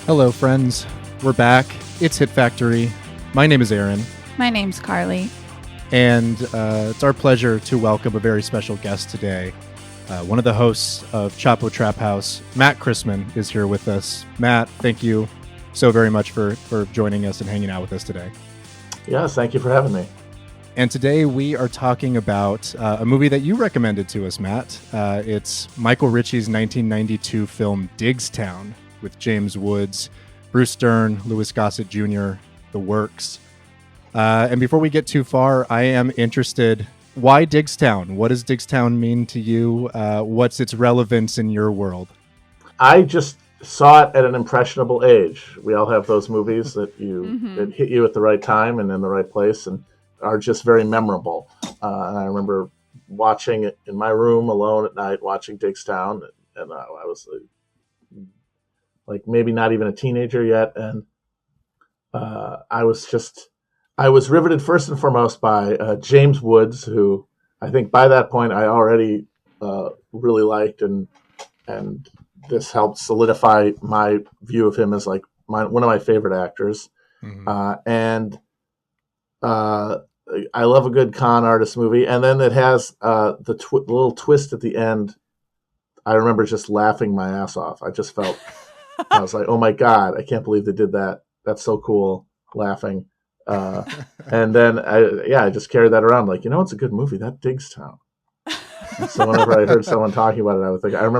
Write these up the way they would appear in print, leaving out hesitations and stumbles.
Hello, friends. We're back. It's Hit Factory. My name is Aaron, My name's Carly. and it's our pleasure to welcome a very special guest today. One of the hosts of Chapo Trap House, Matt Christman, is here with us. Matt, thank you so very much for joining us and hanging out with us today. Yes, thank you for having me. And today we are talking about a movie that you recommended to us, Matt. It's Michael Ritchie's 1992 film Diggstown with James Woods, Bruce Dern, Louis Gossett Jr., the works. And before we get too far, I am interested, why Diggstown? What does Diggstown mean to you? What's its relevance in your world? I just saw it at an impressionable age. We all have those movies that that hit you at the right time and in the right place and are just very memorable. And I remember watching it in my room alone at night, watching Diggstown, and I was like maybe not even a teenager yet, and I was riveted first and foremost by James Woods, who I think by that point I already really liked, and this helped solidify my view of him as like one of my favorite actors. And I love a good con artist movie, and then it has the little twist at the end. I remember just laughing my ass off. I just felt I was like, "Oh my god, I can't believe they did that. That's so cool!" Laughing, and then I just carried that around. Like, it's a good movie. That Diggstown. And so whenever I heard someone talking about it, I would think. I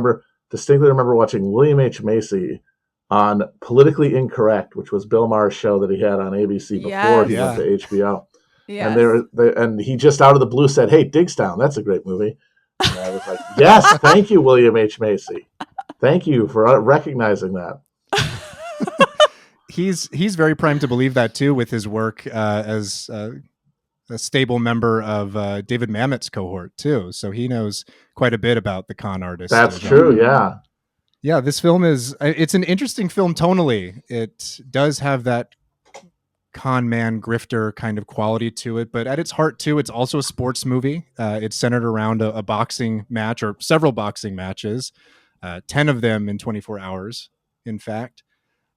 distinctly remember watching William H. Macy on Politically Incorrect, which was Bill Maher's show that he had on ABC before he went to HBO. Yes. And he just out of the blue said, "Hey, Diggstown, that's a great movie." And I was like, "Yes, thank you, William H. Macy. Thank you for recognizing that." He's very primed to believe that too, with his work as a stable member of David Mamet's cohort too. So he knows quite a bit about the con artist. That's true. Yeah. Yeah, this film it's an interesting film tonally. It does have that con man grifter kind of quality to it, but at its heart too, it's also a sports movie. It's centered around a boxing match, or several boxing matches, 10 of them in 24 hours, in fact.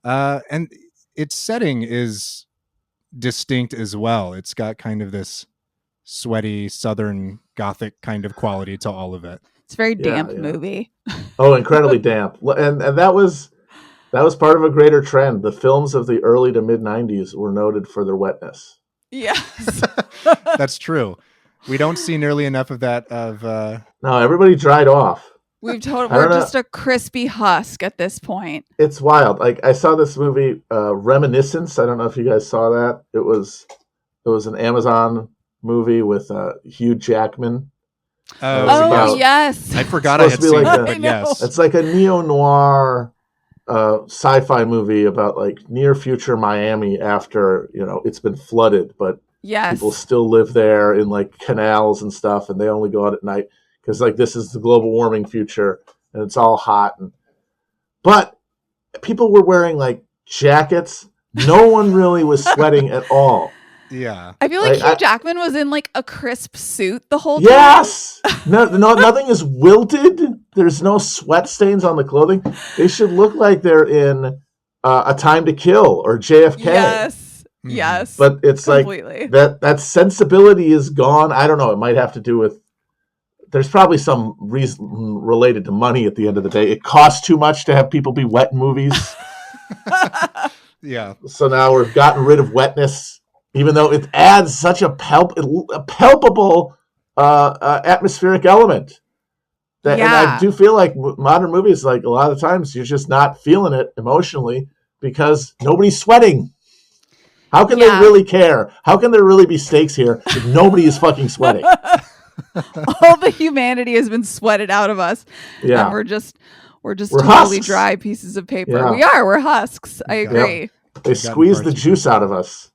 And its setting is distinct as well. It's got kind of this sweaty Southern Gothic kind of quality to all of it. It's a very damp movie. Oh, incredibly damp. And that was part of a greater trend. The films of the early to mid 90s were noted for their wetness. Yes. That's true. We don't see nearly enough of that No, everybody dried off. We're just a crispy husk at this point. It's wild. Like, I saw this movie, Reminiscence. I don't know if you guys saw that. It was an Amazon movie with Hugh Jackman. Yes. I forgot I had seen it, but yes. It's like a neo-noir sci-fi movie about like near future Miami after, it's been flooded, but people still live there in like canals and stuff, and they only go out at night because like this is the global warming future and it's all hot. But people were wearing like jackets. No one really was sweating at all. Yeah. I feel like Hugh Jackman was in like a crisp suit the whole time. Yes. No, nothing is wilted. There's no sweat stains on the clothing. They should look like they're in A Time to Kill or JFK. Yes. Yes. But it's completely. Like that sensibility is gone. I don't know. It might have to do with, there's probably some reason related to money at the end of the day. It costs too much to have people be wet in movies. Yeah. So now we've gotten rid of wetness, even though it adds such a palpable atmospheric element. And I do feel like modern movies, like a lot of times, you're just not feeling it emotionally because nobody's sweating. How can they really care? How can there really be stakes here if nobody is fucking sweating? All the humanity has been sweated out of us. Yeah. And we're just totally husks. dry pieces of paper. Yeah. We're husks. I agree. Yep. They squeeze the juice out of us.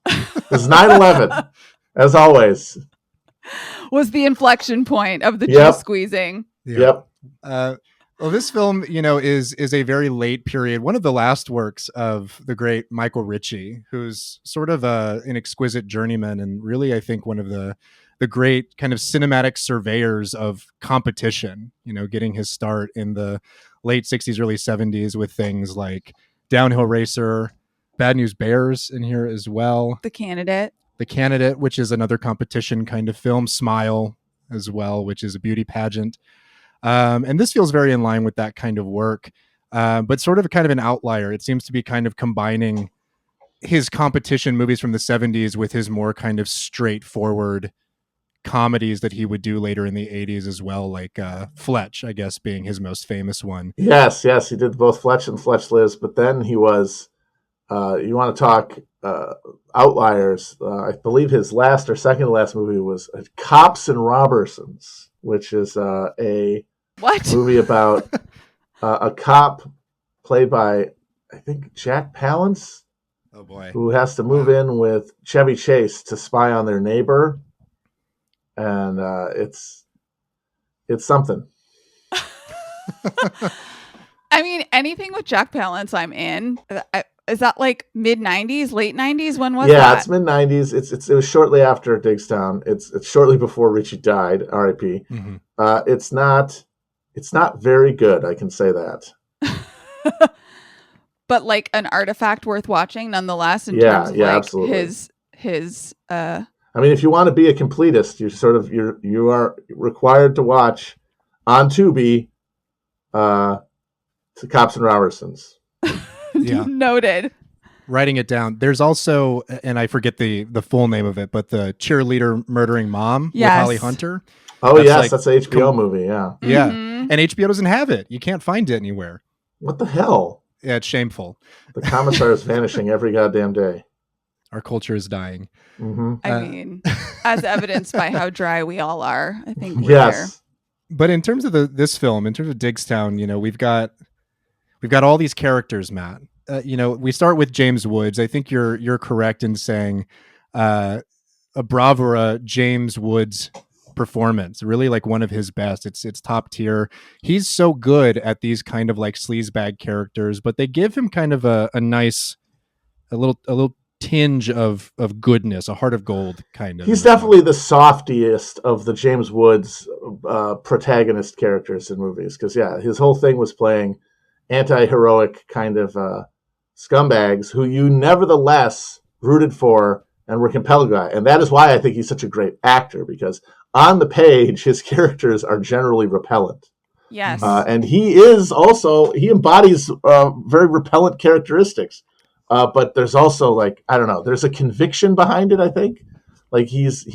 This 9/11, as always, was the inflection point of the juice squeezing. Yep. Well, this film, is a very late period. One of the last works of the great Michael Ritchie, who's sort of an exquisite journeyman, and really, I think, one of the great kind of cinematic surveyors of competition. Getting his start in the late '60s, early '70s with things like Downhill Racer, Bad News Bears in here as well. The Candidate. The Candidate, which is another competition kind of film. Smile as well, which is a beauty pageant. And this feels very in line with that kind of work, but sort of kind of an outlier. It seems to be kind of combining his competition movies from the 70s with his more kind of straightforward comedies that he would do later in the 80s as well, like Fletch, I guess, being his most famous one. Yes, he did both Fletch and Fletch Lives, but then he was, you want to talk outliers, I believe his last or second to last movie was Cops and Robertsons, which is a movie about a cop played by, I think, Jack Palance. Oh boy. Who has to move in with Chevy Chase to spy on their neighbor. And it's something. I mean, anything with Jack Palance, I'm in. Is that like mid 90s, late 90s? When was that? Yeah, it's mid 90s. It was shortly after Diggstown. It's shortly before Richie died. R.I.P. Mm-hmm. It's not very good. I can say that. But like an artifact worth watching nonetheless. In Yeah, terms of like absolutely. His I mean, if you want to be a completist, you are required to watch on Tubi to Cops and Robertsons. Yeah. Noted. Writing it down. There's also, and I forget the full name of it, but the cheerleader murdering mom with Holly Hunter. Oh, that's an HBO movie. Yeah. Yeah. Mm-hmm. And HBO doesn't have it. You can't find it anywhere. What the hell? Yeah, it's shameful. The commissar is vanishing every goddamn day. Our culture is dying. Mm-hmm. I mean, as evidenced by how dry we all are, I think we're there. But in terms of this film, in terms of Diggstown, we've got all these characters, Matt. We start with James Woods. I think you're correct in saying a bravura James Woods performance, really like one of his best. It's top tier. He's so good at these kind of like sleazebag characters, but they give him kind of a nice, a little tinge of goodness, a heart of gold kind of. He's definitely the softiest of the James Woods protagonist characters in movies, because his whole thing was playing anti-heroic kind of scumbags who you nevertheless rooted for and were compelled by. And that is why I think he's such a great actor, because on the page, his characters are generally repellent. Yes. And he embodies very repellent characteristics. But there's also there's a conviction behind it, I think. Like he's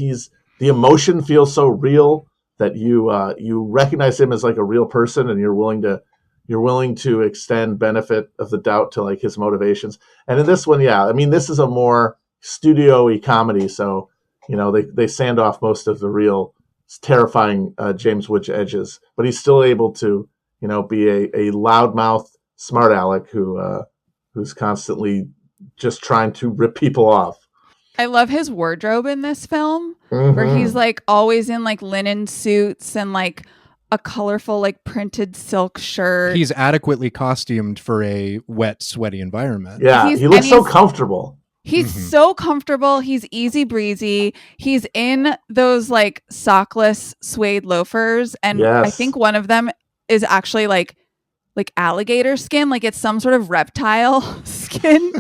the emotion feels so real that you recognize him as like a real person, and you're willing to extend benefit of the doubt to like his motivations. And in this one, I mean, this is a more studio-y comedy, so they sand off most of the real terrifying James Woods edges, but he's still able to be a loudmouth smart aleck who's constantly just trying to rip people off. I love his wardrobe in this film, Mm-hmm. where he's like always in like linen suits and like a colorful like printed silk shirt. He's adequately costumed for a wet, sweaty environment. Yeah, he looks so comfortable. He's so comfortable. He's easy breezy. He's in those like sockless suede loafers, and I think one of them is actually like alligator skin, like it's some sort of reptile skin.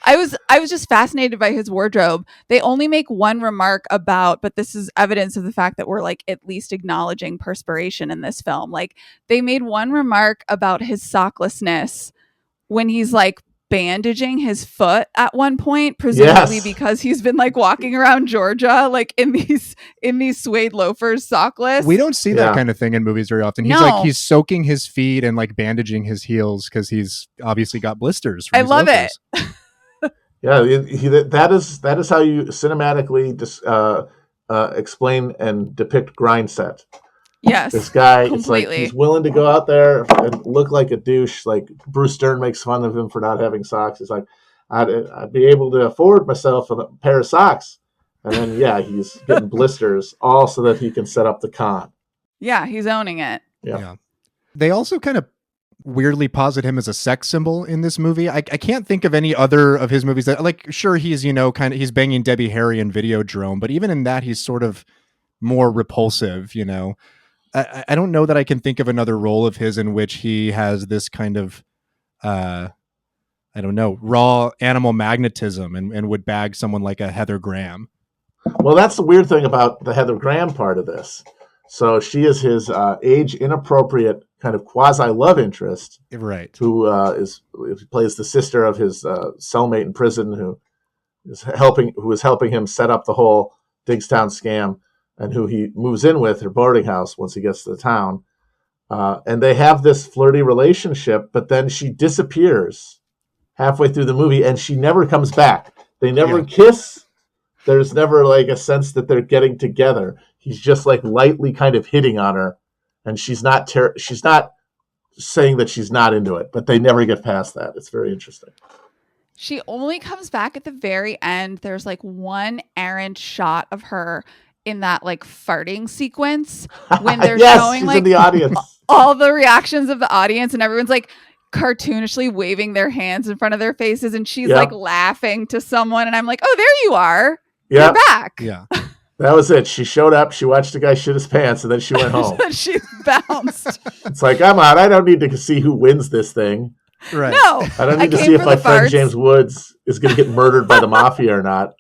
I was just fascinated by his wardrobe. They only make one remark about, but this is evidence of the fact that we're like at least acknowledging perspiration in this film. Like they made one remark about his socklessness when he's like bandaging his foot at one point, presumably because he's been like walking around Georgia like in these suede loafers, sockless. We don't see that kind of thing in movies very often. He's soaking his feet and like bandaging his heels because he's obviously got blisters from these loafers. It. That is how you cinematically explain and depict grind set. Yes, this guy, completely. It's like he's willing to go out there and look like a douche. Like Bruce Stern makes fun of him for not having socks. He's like, I'd be able to afford myself a pair of socks. And then, he's getting blisters all so that he can set up the con. Yeah, he's owning it. Yeah. They also kind of weirdly posit him as a sex symbol in this movie. I can't think of any other of his movies that, like, sure, he's, he's banging Debbie Harry in Videodrome, but even in that, he's sort of more repulsive, I don't know that I can think of another role of his in which he has this kind of I don't know, raw animal magnetism and would bag someone like a Heather Graham. Well, that's the weird thing about the Heather Graham part of this. So she is his age inappropriate kind of quasi love interest, right? Who plays the sister of his cellmate in prison, who is helping him set up the whole Diggstown scam, and who he moves in with her boarding house once he gets to the town. And they have this flirty relationship, but then she disappears halfway through the movie, and she never comes back. They never kiss. There's never like a sense that they're getting together. He's just like lightly kind of hitting on her, and she's not saying that she's not into it, but they never get past that. It's very interesting. She only comes back at the very end. There's like one errant shot of her in that like farting sequence when they're showing like in the audience. All the reactions of the audience, and everyone's like cartoonishly waving their hands in front of their faces, and she's like laughing to someone, and I'm like, oh, there you are. You're back. Yeah. That was it. She showed up, she watched the guy shit his pants, and then she went home. She bounced. It's like, I'm out. I don't need to see who wins this thing. Right. No. I don't need to see if my friend James Woods is going to get murdered by the mafia or not.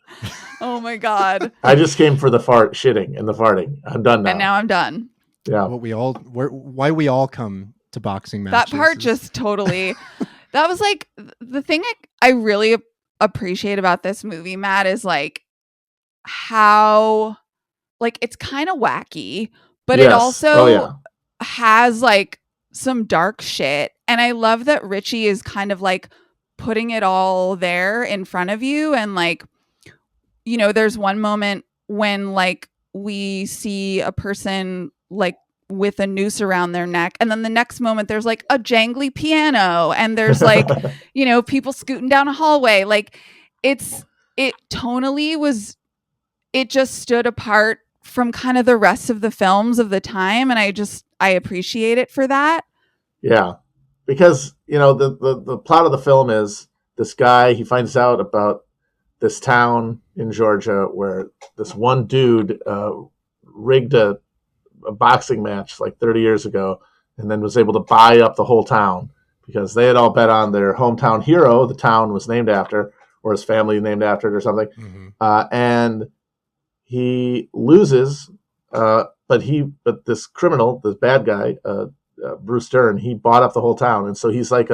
Oh my God. I just came for the shitting and the farting. I'm done now. And now I'm done. Yeah. Why we all come to boxing matches. That part just totally, that was like the thing I really appreciate about this movie, Matt, is like how like it's kind of wacky, but it also has like some dark shit. And I love that Richie is kind of like putting it all there in front of you. And like, you know, there's one moment when like we see a person like with a noose around their neck, and then the next moment there's like a jangly piano, and there's like you know, people scooting down a hallway. Like it tonally it just stood apart from kind of the rest of the films of the time, and I appreciate it for that. Yeah, because you know the plot of the film is this guy, he finds out about this town in Georgia where this one dude rigged a boxing match like 30 years ago, and then was able to buy up the whole town because they had all bet on their hometown hero. The town was named after, or his family named after it or something. Mm-hmm. And he loses, but this criminal, this bad guy, Bruce Dern, he bought up the whole town. And so he's like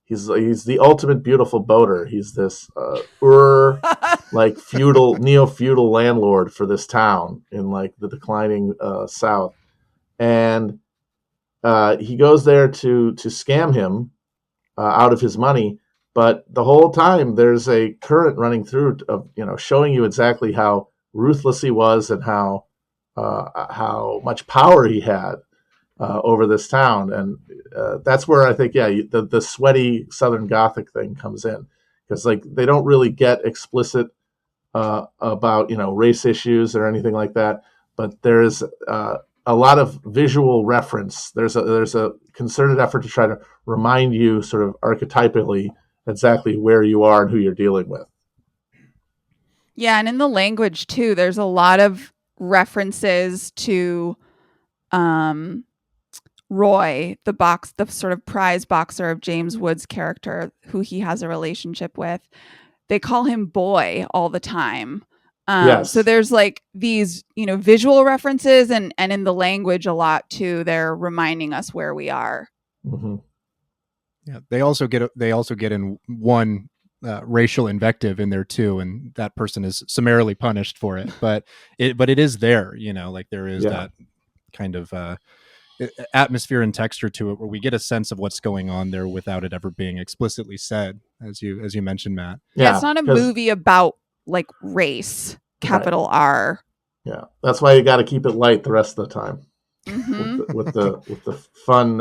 he's the ultimate beautiful boater. He's this like neo-feudal landlord for this town in like the declining South. And he goes there to scam him out of his money. But the whole time there's a current running through of, you know, showing you exactly how ruthless he was and how much power he had over this town. And that's where I think, the sweaty Southern Gothic thing comes in, because like they don't really get explicit about, you know, race issues or anything like that, but there's a lot of visual reference. There's a concerted effort to try to remind you sort of archetypally exactly where you are and who you're dealing with. Yeah, and in the language too, there's a lot of references to Roy, the sort of prize boxer of James Woods' character, who he has a relationship with. They call him Boy all the time. Yes. So there's like these, you know, visual references and in the language a lot too. They're reminding us where we are. Mm-hmm. Yeah, they also get in one racial invective in there too, and that person is summarily punished for it. But it is there, you know, like there is that kind of atmosphere and texture to it where we get a sense of what's going on there without it ever being explicitly said, as you mentioned, Matt. Yeah, it's not a movie about like race, capital R. Yeah, that's why you got to keep it light the rest of the time. Mm-hmm. with the fun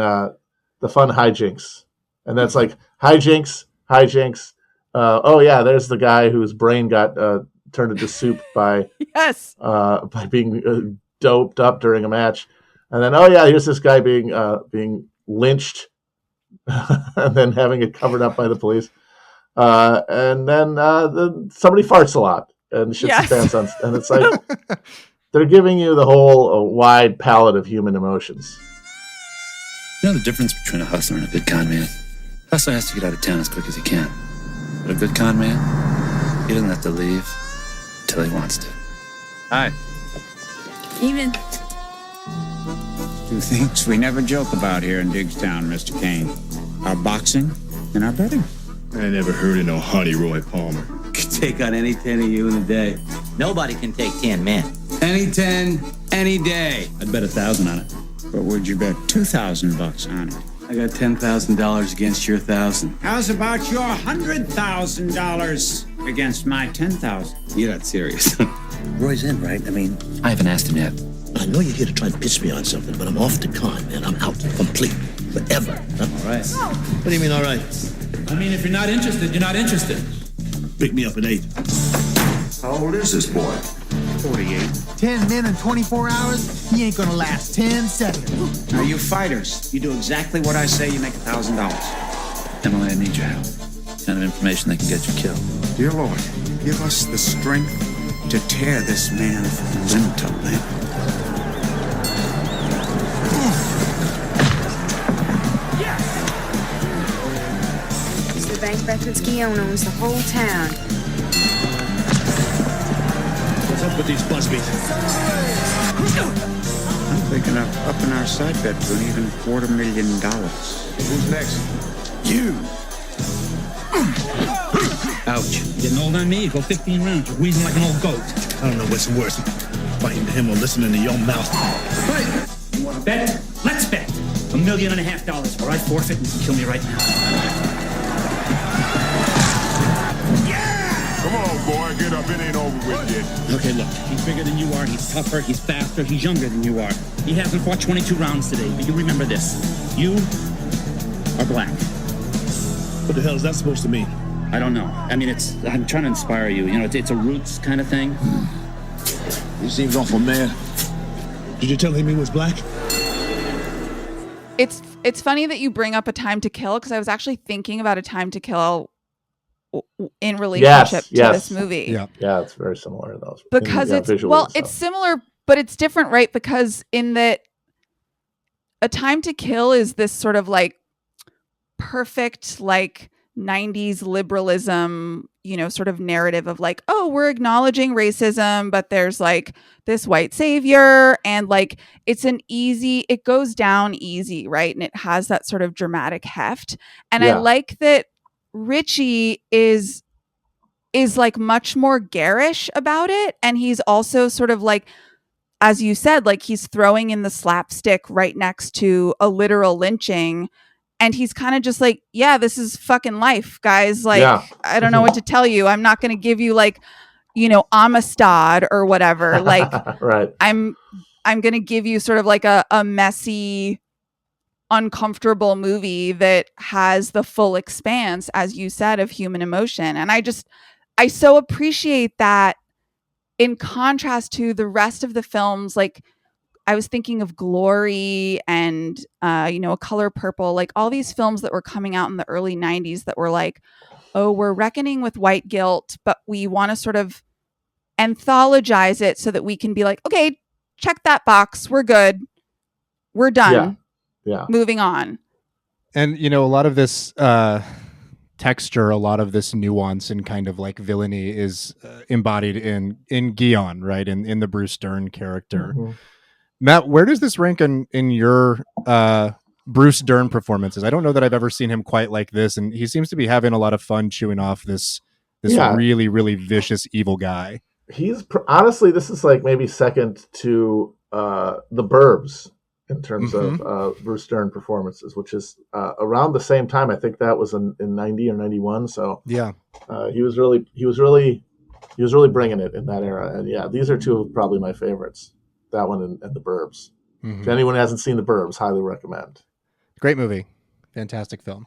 hijinks, and that's like hijinks. Oh yeah, there's the guy whose brain got turned into soup by by being doped up during a match, and then here's this guy being lynched, and then having it covered up by the police, and then somebody farts a lot and shits his pants on, and it's like they're giving you the whole wide palette of human emotions. You know the difference between a hustler and a good con man? Hustler has to get out of town as quick as he can. But a good con man, he doesn't have to leave until he wants to. Hi. Even. Two things we never joke about here in Diggstown, Mr. Kane. Our boxing and our betting. I never heard of no Honey Roy Palmer. Could take on any 10 of you in a day. Nobody can take 10 men. Any 10, any day. I'd bet 1,000 on it. But would you bet $2,000 on it? I got $10,000 against your 1,000. How's about your $100,000 against my 10,000? You're not serious. Roy's in, right? I mean, I haven't asked him yet. I know you're here to try and pitch me on something, but I'm off the con, man. I'm out. Complete. Forever. Huh? All right. What do you mean, all right? I mean, if you're not interested, you're not interested. Pick me up at 8. How old is this boy? 48. 10 men in 24 hours? He ain't gonna last 10 seconds. Now, you fighters, you do exactly what I say, you make $1,000. Emily, I need your help. The kind of information that can get you killed. Dear Lord, give us the strength to tear this man from limb to limb. The bank records Guillaume owns the whole town. What's up with these busbeats? I'm thinking of upping our side bet to an even $250,000. Who's next? You! Ouch. Getting old on me? Go 15 rounds. You're wheezing like an old goat. I don't know what's worse. Fighting to him or listening to your mouth. Hey! You want to bet? Let's bet. $1.5 million, or I forfeit and you can kill me right now. Come on, boy, get up. It ain't over with yet. Okay, look. He's bigger than you are. He's tougher. He's faster. He's younger than you are. He hasn't fought 22 rounds today, but you remember this. You are black. What the hell is that supposed to mean? I don't know. I mean, I'm trying to inspire you. You know, it's a roots kind of thing. He seems awful mad. Did you tell him he was black? It's funny that you bring up A Time to Kill, because I was actually thinking about A Time to Kill in relationship to this movie. Yeah, it's very similar to those. Because it's similar, but it's different, right? Because in that A Time to Kill is this sort of like perfect, like 90s liberalism, you know, sort of narrative of like, oh, we're acknowledging racism, but there's like this white savior, and like it goes down easy, right? And it has that sort of dramatic heft. And I like that Richie is like much more garish about it, and he's also sort of like, as you said, like he's throwing in the slapstick right next to a literal lynching. And he's kind of just like, yeah, this is fucking life, guys. Like, I don't know what to tell you. I'm not going to give you like, you know, Amistad or whatever. Like, right. I'm going to give you sort of like a messy, uncomfortable movie that has the full expanse, as you said, of human emotion. And I so appreciate that in contrast to the rest of the films. Like, I was thinking of Glory and, you know, A Color Purple, like all these films that were coming out in the early 90s that were like, oh, we're reckoning with white guilt, but we want to sort of anthologize it so that we can be like, okay, check that box. We're good. We're done. Yeah. Moving on. And, you know, a lot of this texture, a lot of this nuance and kind of like villainy is embodied in Guion, right? In the Bruce Dern character. Mm-hmm. Matt, where does this rank in your Bruce Dern performances? I don't know that I've ever seen him quite like this, and he seems to be having a lot of fun chewing off this really, really vicious, evil guy. He's honestly, this is like maybe second to The Burbs in terms of Bruce Dern performances, which is around the same time. I think that was in 90 or 91. So yeah, he was really bringing it in that era. And yeah, these are two of probably my favorites. That one and The Burbs. If anyone hasn't seen The Burbs, highly recommend. Great movie. Fantastic film.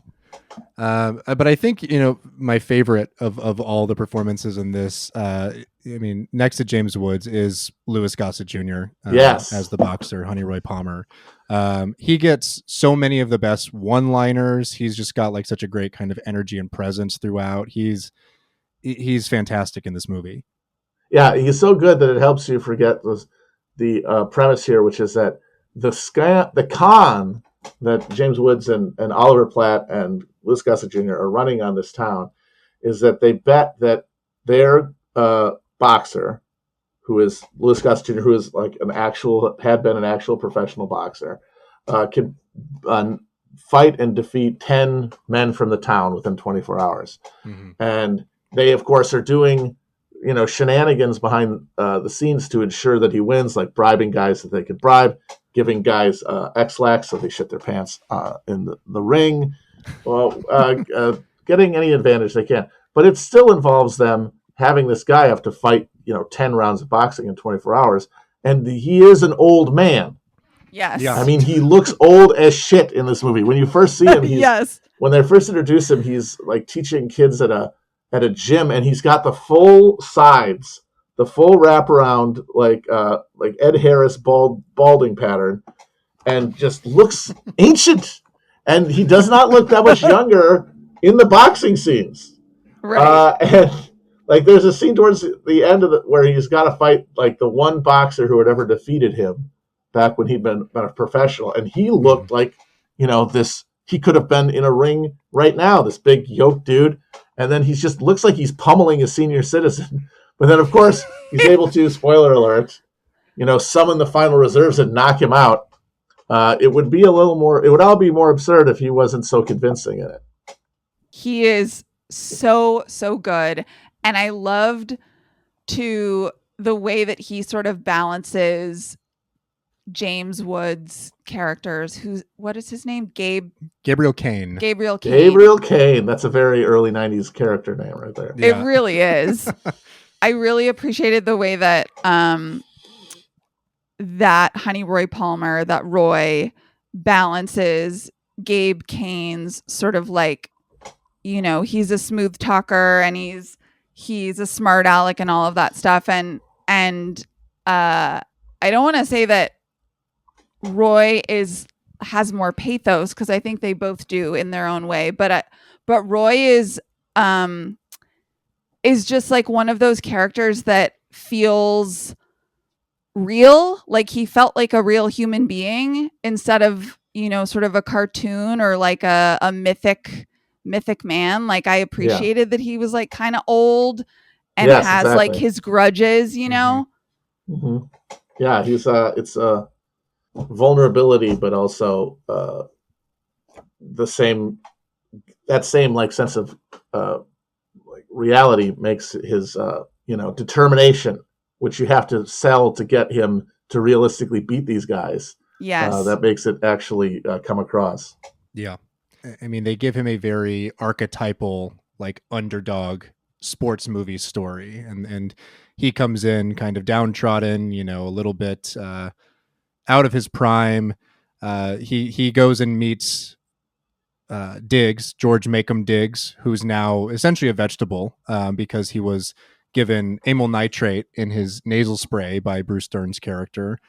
But I think, you know, my favorite of all the performances in this, I mean, next to James Woods is Louis Gossett Jr. As the boxer, Honey Roy Palmer. He gets so many of the best one-liners. He's just got like such a great kind of energy and presence throughout. He's fantastic in this movie. Yeah, he's so good that it helps you forget the premise here, which is that the con that James Woods and Oliver Platt and Louis Gossett Jr. are running on this town is that they bet that their boxer, who is Louis Gossett Jr., who is like had been an actual professional boxer, can fight and defeat 10 men from the town within 24 hours. Mm-hmm. And they, of course, are doing, shenanigans behind the scenes to ensure that he wins, like bribing guys that they could bribe, giving guys X-Lax so they shit their pants in the ring, getting any advantage they can. But it still involves them having this guy have to fight, 10 rounds of boxing in 24 hours. And he is an old man. Yes. Yeah. I mean, he looks old as shit in this movie. When you first see him, yes. When they first introduce him, he's like teaching kids at a gym, and he's got the full sides, the full wraparound, like Ed Harris balding pattern, and just looks ancient. And he does not look that much younger in the boxing scenes. Right. And like, there's a scene towards the end of where he's got to fight like the one boxer who had ever defeated him back when he'd been a professional, and he looked like, he could have been in a ring right now, this big yoked dude, and then he just looks like he's pummeling a senior citizen. But then, of course, he's able to, spoiler alert, summon the final reserves and knock him out. It would all be more absurd if he wasn't so convincing in it. He is so good. And I loved the way that he sort of balances James Woods' characters. What is his name? Gabriel Kane. Gabriel Kane. That's a very early 90s character name right there. Yeah. It really is. I really appreciated the way that that Honey Roy Palmer, that Roy, balances Gabe Kane's sort of like, he's a smooth talker and he's a smart aleck and all of that stuff. And I don't want to say that Roy has more pathos, because I think they both do in their own way. But Roy is just like one of those characters that feels real. Like he felt like a real human being instead of, sort of a cartoon or like a mythic man. Like I appreciated that he was like kind of old and has exactly. like his grudges, Mm-hmm. Yeah, it's vulnerability, but also that same like sense of like reality makes his determination, which you have to sell to get him to realistically beat these guys. Yes, that makes it actually come across. Yeah, I mean, they give him a very archetypal, like, underdog sports movie story, and he comes in kind of downtrodden, a little bit out of his prime. He goes and meets George Macomb Diggs, who's now essentially a vegetable because he was given amyl nitrate in his nasal spray by Bruce Dern's character.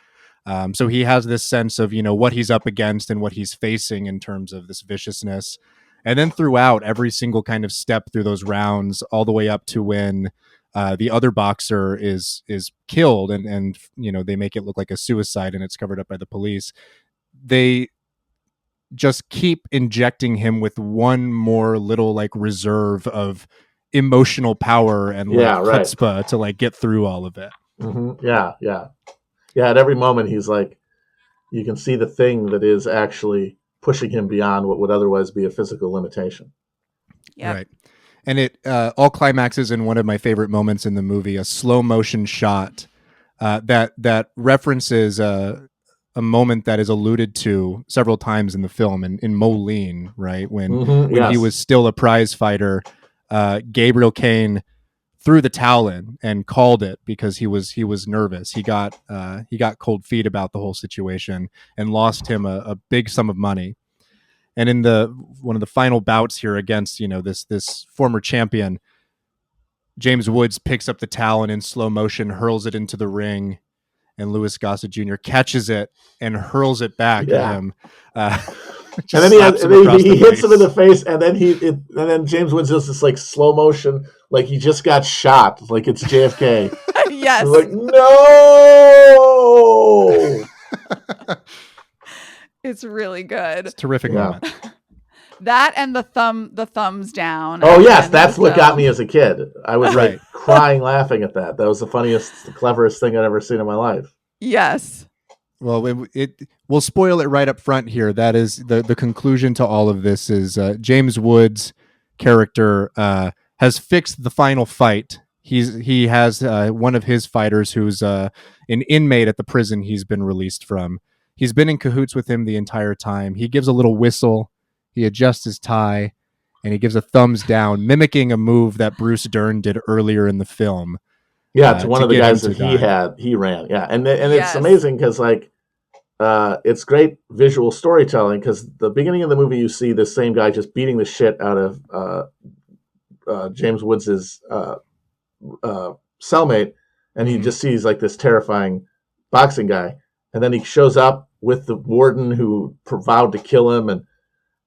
So he has this sense of, what he's up against and what he's facing in terms of this viciousness. And then throughout every single kind of step through those rounds, all the way up to when the other boxer is killed and they make it look like a suicide and it's covered up by the police. They just keep injecting him with one more little like reserve of emotional power and chutzpah to like get through all of it. Mm-hmm. Yeah. At every moment, he's like, you can see the thing that is actually pushing him beyond what would otherwise be a physical limitation. Yeah. Right. And it all climaxes in one of my favorite moments in the movie, a slow motion shot that references a moment that is alluded to several times in the film in Moline, right? When he was still a prize fighter, Gabriel Kane threw the towel in and called it because he was nervous. He got cold feet about the whole situation and lost him a big sum of money. And in one of the final bouts here against, this former champion, James Woods picks up the towel and in slow motion hurls it into the ring, and Louis Gossett Jr. catches it and hurls it back at him. And then he hits him in the face, and then James Woods does this like slow motion, like he just got shot, like it's JFK. Yes. Like, no. It's really good. It's a terrific moment. That and the thumbs down. Oh yes, that's what got me as a kid. I was Right. like crying laughing at that. That was the funniest, the cleverest thing I'd ever seen in my life. Yes. Well, we'll spoil it right up front here. That is the conclusion to all of this is James Woods' character has fixed the final fight. He has one of his fighters who's an inmate at the prison he's been released from. He's been in cahoots with him the entire time. He gives a little whistle, he adjusts his tie, and he gives a thumbs down, mimicking a move that Bruce Dern did earlier in the film. Yeah, to one of the guys that dive. he ran. Yeah, and it's amazing because like it's great visual storytelling because the beginning of the movie you see the same guy just beating the shit out of James Woods' cellmate, and he just sees like this terrifying boxing guy, and then he shows up with the warden who vowed to kill him,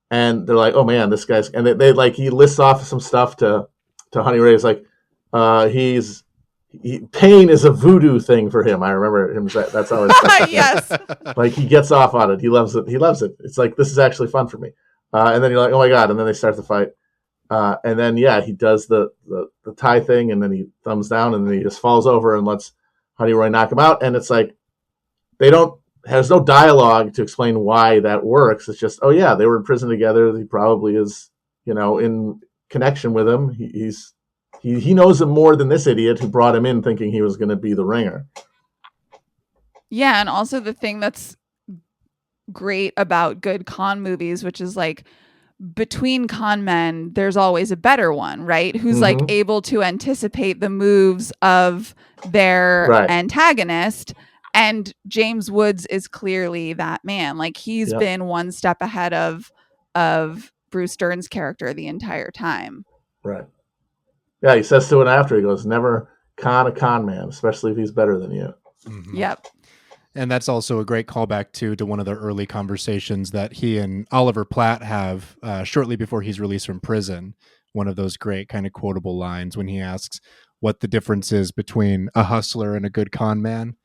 and they're like, oh man, this guy's, and they like he lists off some stuff to Honey Ray. It's like pain is a voodoo thing for him. I remember him. That's how it's yes. Like he gets off on it. He loves it. It's like, this is actually fun for me. And then you're like, oh my God. And then they start the fight. And then, he does the tie thing, and then he thumbs down, and then he just falls over and lets Honey Roy knock him out. And it's like, there's no dialogue to explain why that works. It's just, oh yeah, they were in prison together. He probably is, in connection with him. He knows him more than this idiot who brought him in thinking he was going to be the ringer. Yeah, and also the thing that's great about good con movies, which is like between con men, there's always a better one, right? Who's like able to anticipate the moves of their antagonist. And James Woods is clearly that man. Like he's been one step ahead of Bruce Dern's character the entire time. Right. Yeah, he says to it after, he goes, never con a con man, especially if he's better than you. Mm-hmm. Yep. And that's also a great callback to one of the early conversations that he and Oliver Platt have shortly before he's released from prison. One of those great kind of quotable lines when he asks what the difference is between a hustler and a good con man.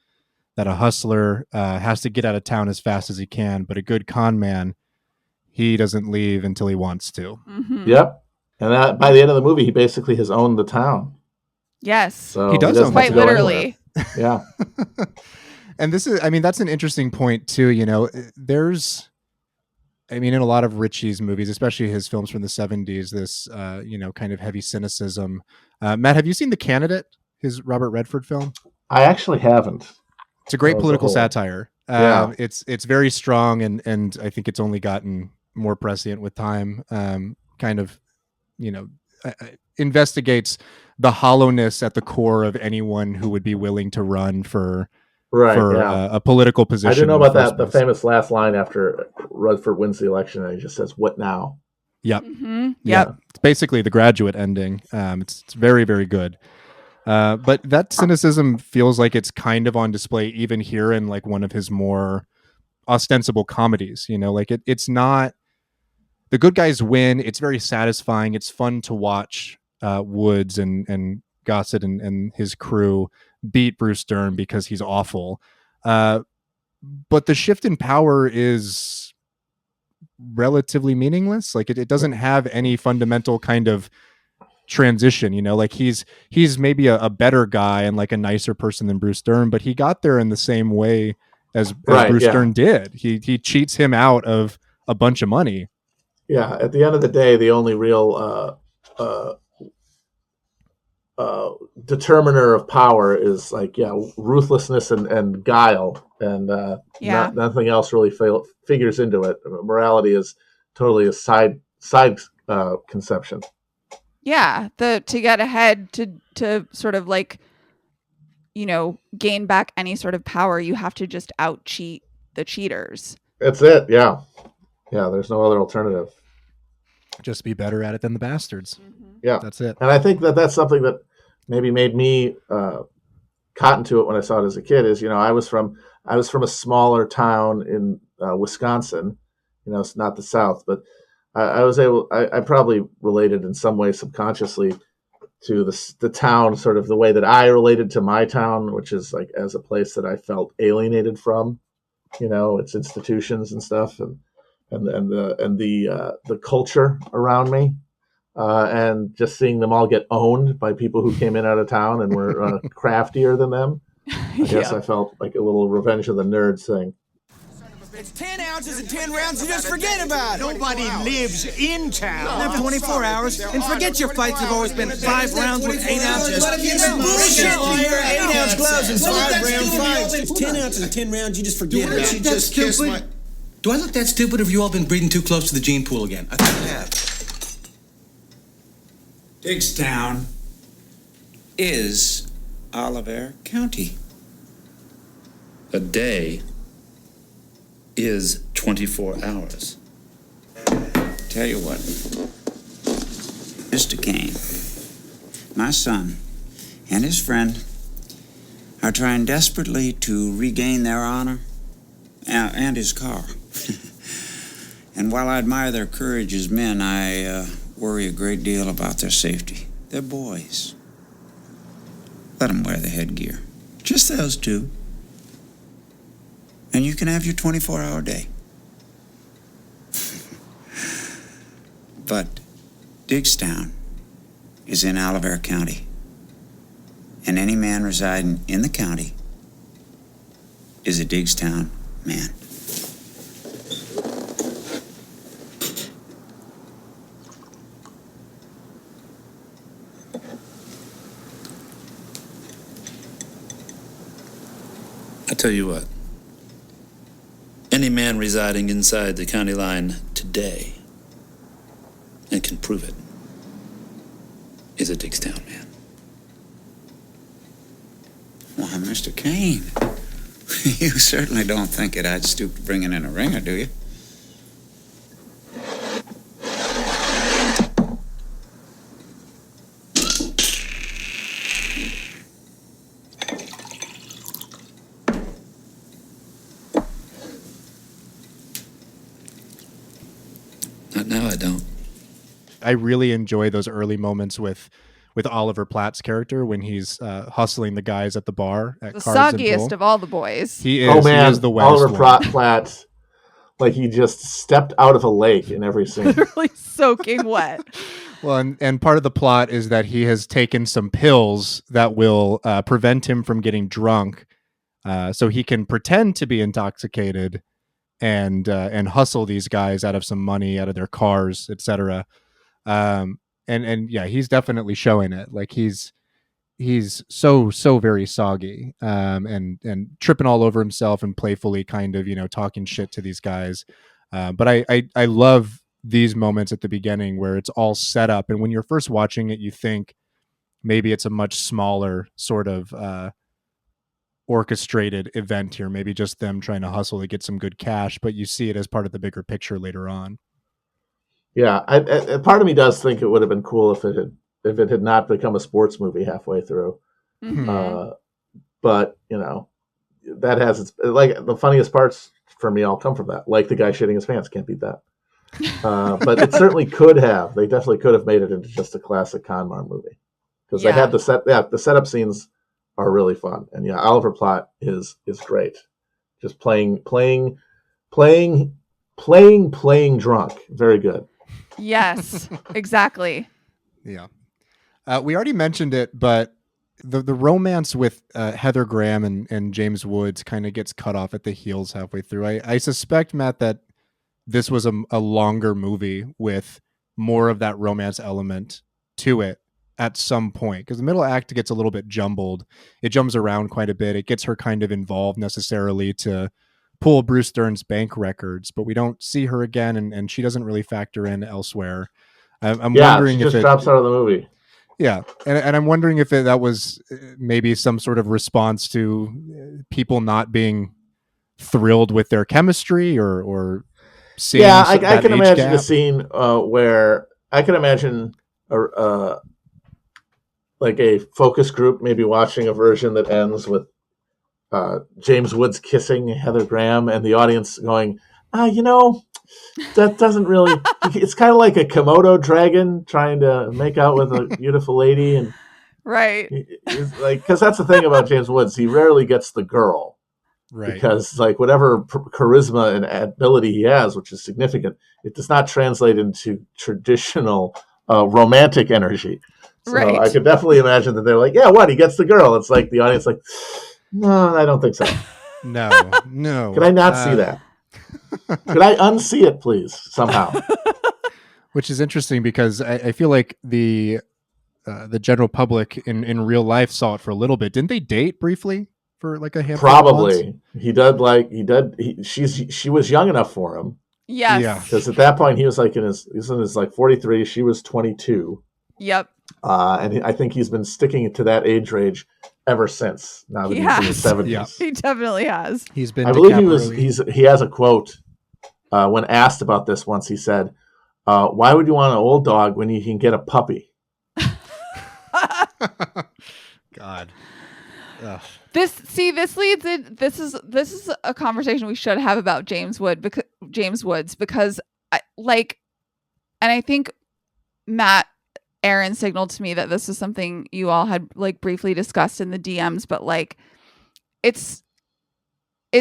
That a hustler has to get out of town as fast as he can, but a good con man, he doesn't leave until he wants to. Mm-hmm. Yep. And that, by the end of the movie, he basically has owned the town. Yes. So he does own quite literally. Yeah. And this is, that's an interesting point too. In a lot of Ritchie's movies, especially his films from the 70s, this, kind of heavy cynicism. Matt, have you seen The Candidate, his Robert Redford film? I actually haven't. It's a great political satire. It's very strong, and I think it's only gotten more prescient with time. Investigates the hollowness at the core of anyone who would be willing to run for a political position. I do know about that. The famous last line after Rutherford wins the election, and he just says, "What now?" Yep. Mm-hmm. Yep. Yeah. It's basically The Graduate ending. It's very, very good. But that cynicism feels like it's kind of on display even here in like one of his more ostensible comedies. It's not. The good guys win. It's very satisfying. It's fun to watch Woods and Gossett and his crew beat Bruce Dern because he's awful. But the shift in power is relatively meaningless. Like it doesn't have any fundamental kind of transition. Like he's maybe a better guy and like a nicer person than Bruce Dern, but he got there in the same way as Bruce Dern did. He cheats him out of a bunch of money. Yeah, at the end of the day, the only real determiner of power is like ruthlessness and guile, and nothing else really figures into it. Morality is totally a side conception. Yeah, to get ahead to sort of like gain back any sort of power, you have to just out cheat the cheaters. That's it. Yeah. There's no other alternative. Just be better at it than the bastards. Mm-hmm. Yeah, that's it. And I think that's something that maybe made me cotton to it when I saw it as a kid. Is I was from a smaller town in Wisconsin. It's not the South, but I probably related in some way subconsciously to the town, sort of the way that I related to my town, which is like as a place that I felt alienated from, its institutions and stuff. And the culture around me, and just seeing them all get owned by people who came in out of town and were craftier than them. I guess I felt like a little Revenge of the Nerds thing. It's 10 ounces and 10 rounds, you just forget about it. Nobody lives in town. Live 24 hours, and forget your fights have always been 5 rounds with 8 ounces. Bullshit, you hear 8-ounce gloves and 5-round fights. It's 10 ounces and 10 rounds, you just forget about it. You just kiss my... Do I look that stupid, or have you all been breathing too close to the gene pool again? I think I have. Diggstown is Oliver County. A day is 24 hours. Tell you what, Mr. Kane, my son, and his friend are trying desperately to regain their honor and his car. And while I admire their courage as men, I worry a great deal about their safety. They're boys. Let them wear the headgear. Just those two. And you can have your 24-hour day. But Diggstown is in Oliver County. And any man residing in the county is a Diggstown man. I tell you what. Any man residing inside the county line today and can prove it is a Diggstown man. Why, Mr. Kane, you certainly don't think that I'd stoop to bringing in a ringer, do you? Not now, I don't. I really enjoy those early moments with Oliver Platt's character when he's hustling the guys at the bar at the Cards and soggiest Pool. of all the boys. He is. Oh man, he is the West Oliver one. Platt, like he just stepped out of a lake in every scene. Literally soaking wet. Well, and part of the plot is that he has taken some pills that will prevent him from getting drunk, so he can pretend to be intoxicated and hustle these guys out of some money, out of their cars, etc. And yeah, he's definitely showing it. Like he's so very soggy, and tripping all over himself and playfully kind of, talking shit to these guys. But I love these moments at the beginning where it's all set up, and when you're first watching it, you think maybe it's a much smaller sort of orchestrated event here, maybe just them trying to hustle to get some good cash, but you see it as part of the bigger picture later on. Yeah, I part of me does think it would have been cool if it had not become a sports movie halfway through. Mm-hmm. But that has its, like, the funniest parts for me all come from that. Like the guy shitting his pants, can't beat that. But it certainly could have. They definitely could have made it into just a classic con movie because they had the setup scenes are really fun, and yeah, Oliver Platt is great, just playing drunk, very good. Yes, exactly. Yeah, we already mentioned it, but the romance with Heather Graham and James Woods kind of gets cut off at the heels halfway through. I suspect, Matt, that this was a longer movie with more of that romance element to it at some point, because the middle act gets a little bit jumbled. It jumps around quite a bit. It gets her kind of involved necessarily to pull Bruce Dern's bank records, but we don't see her again, and she doesn't really factor in elsewhere. I'm wondering she if just it drops out of the movie. Yeah, and I'm wondering if that was maybe some sort of response to people not being thrilled with their chemistry or seeing. Yeah, I can imagine a scene where I can imagine like a focus group maybe watching a version that ends with James Woods kissing Heather Graham and the audience going, that doesn't really, it's kind of like a Komodo dragon trying to make out with a beautiful lady. And right. Like, because that's the thing about James Woods. He rarely gets the girl. Right. Because like whatever charisma and ability he has, which is significant, it does not translate into traditional romantic energy. So Right. I could definitely imagine that they're like, yeah, what? He gets the girl. It's like the audience like, no, I don't think so. No. Could I not see that? Could I unsee it, please, somehow? Which is interesting because I feel like the general public in real life saw it for a little bit. Didn't they date briefly for like a handful of months? She was young enough for him. Yes. Yeah. Because at that point he was in his 43. She was 22. Yep. And I think he's been sticking to that age range ever since. Now that he's in his 70s. Yeah. He definitely has. He's been. I believe he has a quote when asked about this once. He said, "Why would you want an old dog when you can get a puppy?" God. Ugh. This leads in. This is a conversation we should have about James Woods because I think Matt Aaron signaled to me that this is something you all had like briefly discussed in the DMs, but like it's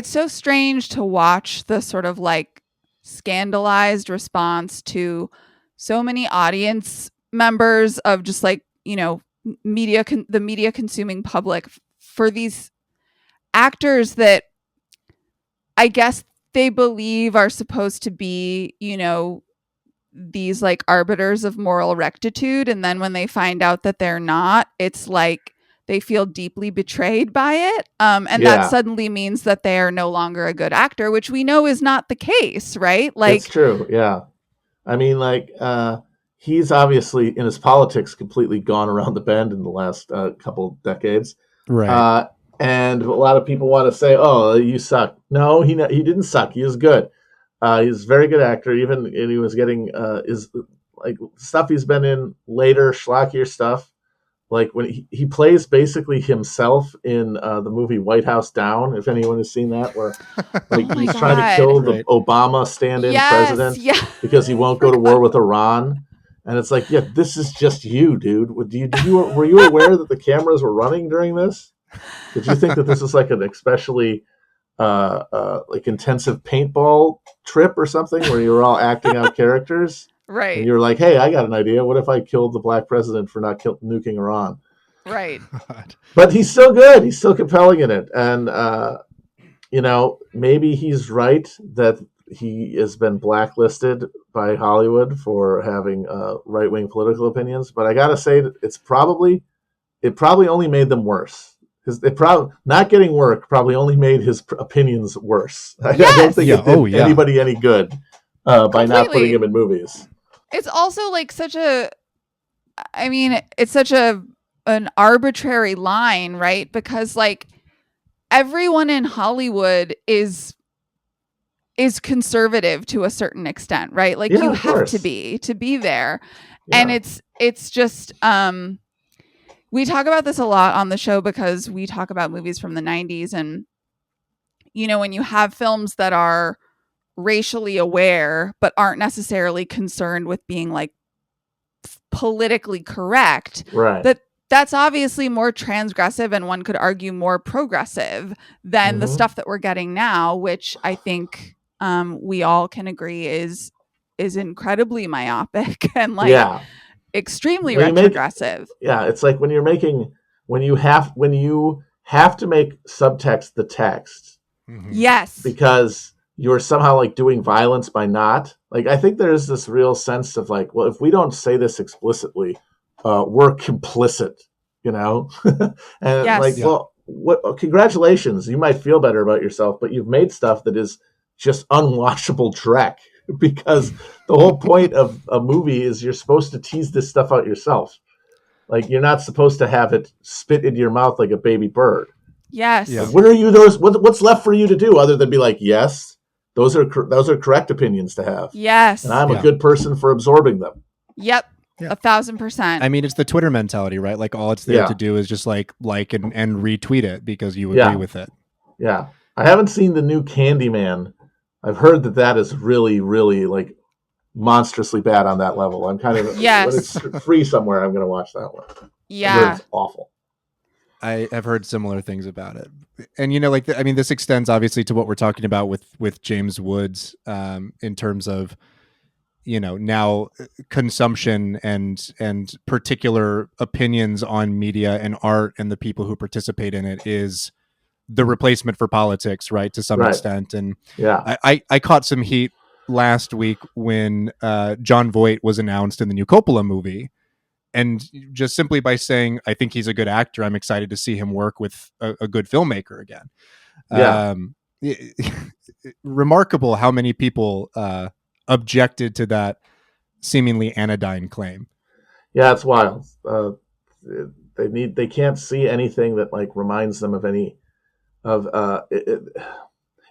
so strange to watch the sort of like scandalized response to so many audience members of just like, you know, the media consuming public for these actors that I guess they believe are supposed to be, you know, these like arbiters of moral rectitude, and then when they find out that they're not, it's like they feel deeply betrayed by it, that suddenly means that they are no longer a good actor, which we know is not the case, right? Like, it's true. Yeah, I mean, like he's obviously in his politics completely gone around the bend in the last couple decades, right? And a lot of people want to say, "Oh, you suck." No, he didn't suck. He was good. He's a very good actor. And he was getting is like stuff he's been in later, schlockier stuff. Like when he plays basically himself in the movie White House Down. If anyone has seen that, where like he's trying to kill the Obama stand-in president because he won't go to war with Iran. And it's like, yeah, this is just you, dude. Were you aware that the cameras were running during this? Did you think that this is like an especially like intensive paintball trip or something where you were all acting out characters? Right. And you're like, hey, I got an idea. What if I killed the black president for not nuking Iran? Right. But he's still good. He's still compelling in it. And, you know, maybe he's right that he has been blacklisted by Hollywood for having right-wing political opinions. But I got to say that it probably only made them worse. Not getting work probably only made his opinions worse. I don't think it did anybody any good by not putting him in movies. It's also like it's such an arbitrary line, right? Because like everyone in Hollywood is conservative to a certain extent, right? Like you have to be there. Yeah. And it's just we talk about this a lot on the show because we talk about movies from the 90s, and you know, when you have films that are racially aware but aren't necessarily concerned with being like politically correct, right, that's obviously more transgressive and one could argue more progressive than the stuff that we're getting now, which I think we all can agree is incredibly myopic and like extremely retrogressive. It's like when you have to make subtext the text. Yes, because you're somehow like doing violence by not. Like, I think there's this real sense of like, well, if we don't say this explicitly, we're complicit, you know? And well, congratulations. You might feel better about yourself, but you've made stuff that is just unwatchable dreck, because the whole point of a movie is you're supposed to tease this stuff out yourself. Like, you're not supposed to have it spit into your mouth like a baby bird. Yes. Yeah. What's left for you to do other than be like, yes, those are correct opinions to have. Yes. And I'm a good person for absorbing them. Yep. 1,000%. I mean, it's the Twitter mentality, right? Like, all it's there to do is just like and retweet it because you agree with it. Yeah. I haven't seen the new Candyman. I've heard that is really, really like monstrously bad on that level. I'm kind of when it's free somewhere, I'm going to watch that one. Yeah. It's awful. I have heard similar things about it. And, this extends obviously to what we're talking about with James Woods, in terms of, now consumption and particular opinions on media and art and the people who participate in it is the replacement for politics, right? To some extent. And I caught some heat last week when Jon Voight was announced in the new Coppola movie. And just simply by saying, I think he's a good actor, I'm excited to see him work with a good filmmaker again. Yeah. Remarkable how many people objected to that seemingly anodyne claim. Yeah, it's wild. They can't see anything that like reminds them of any of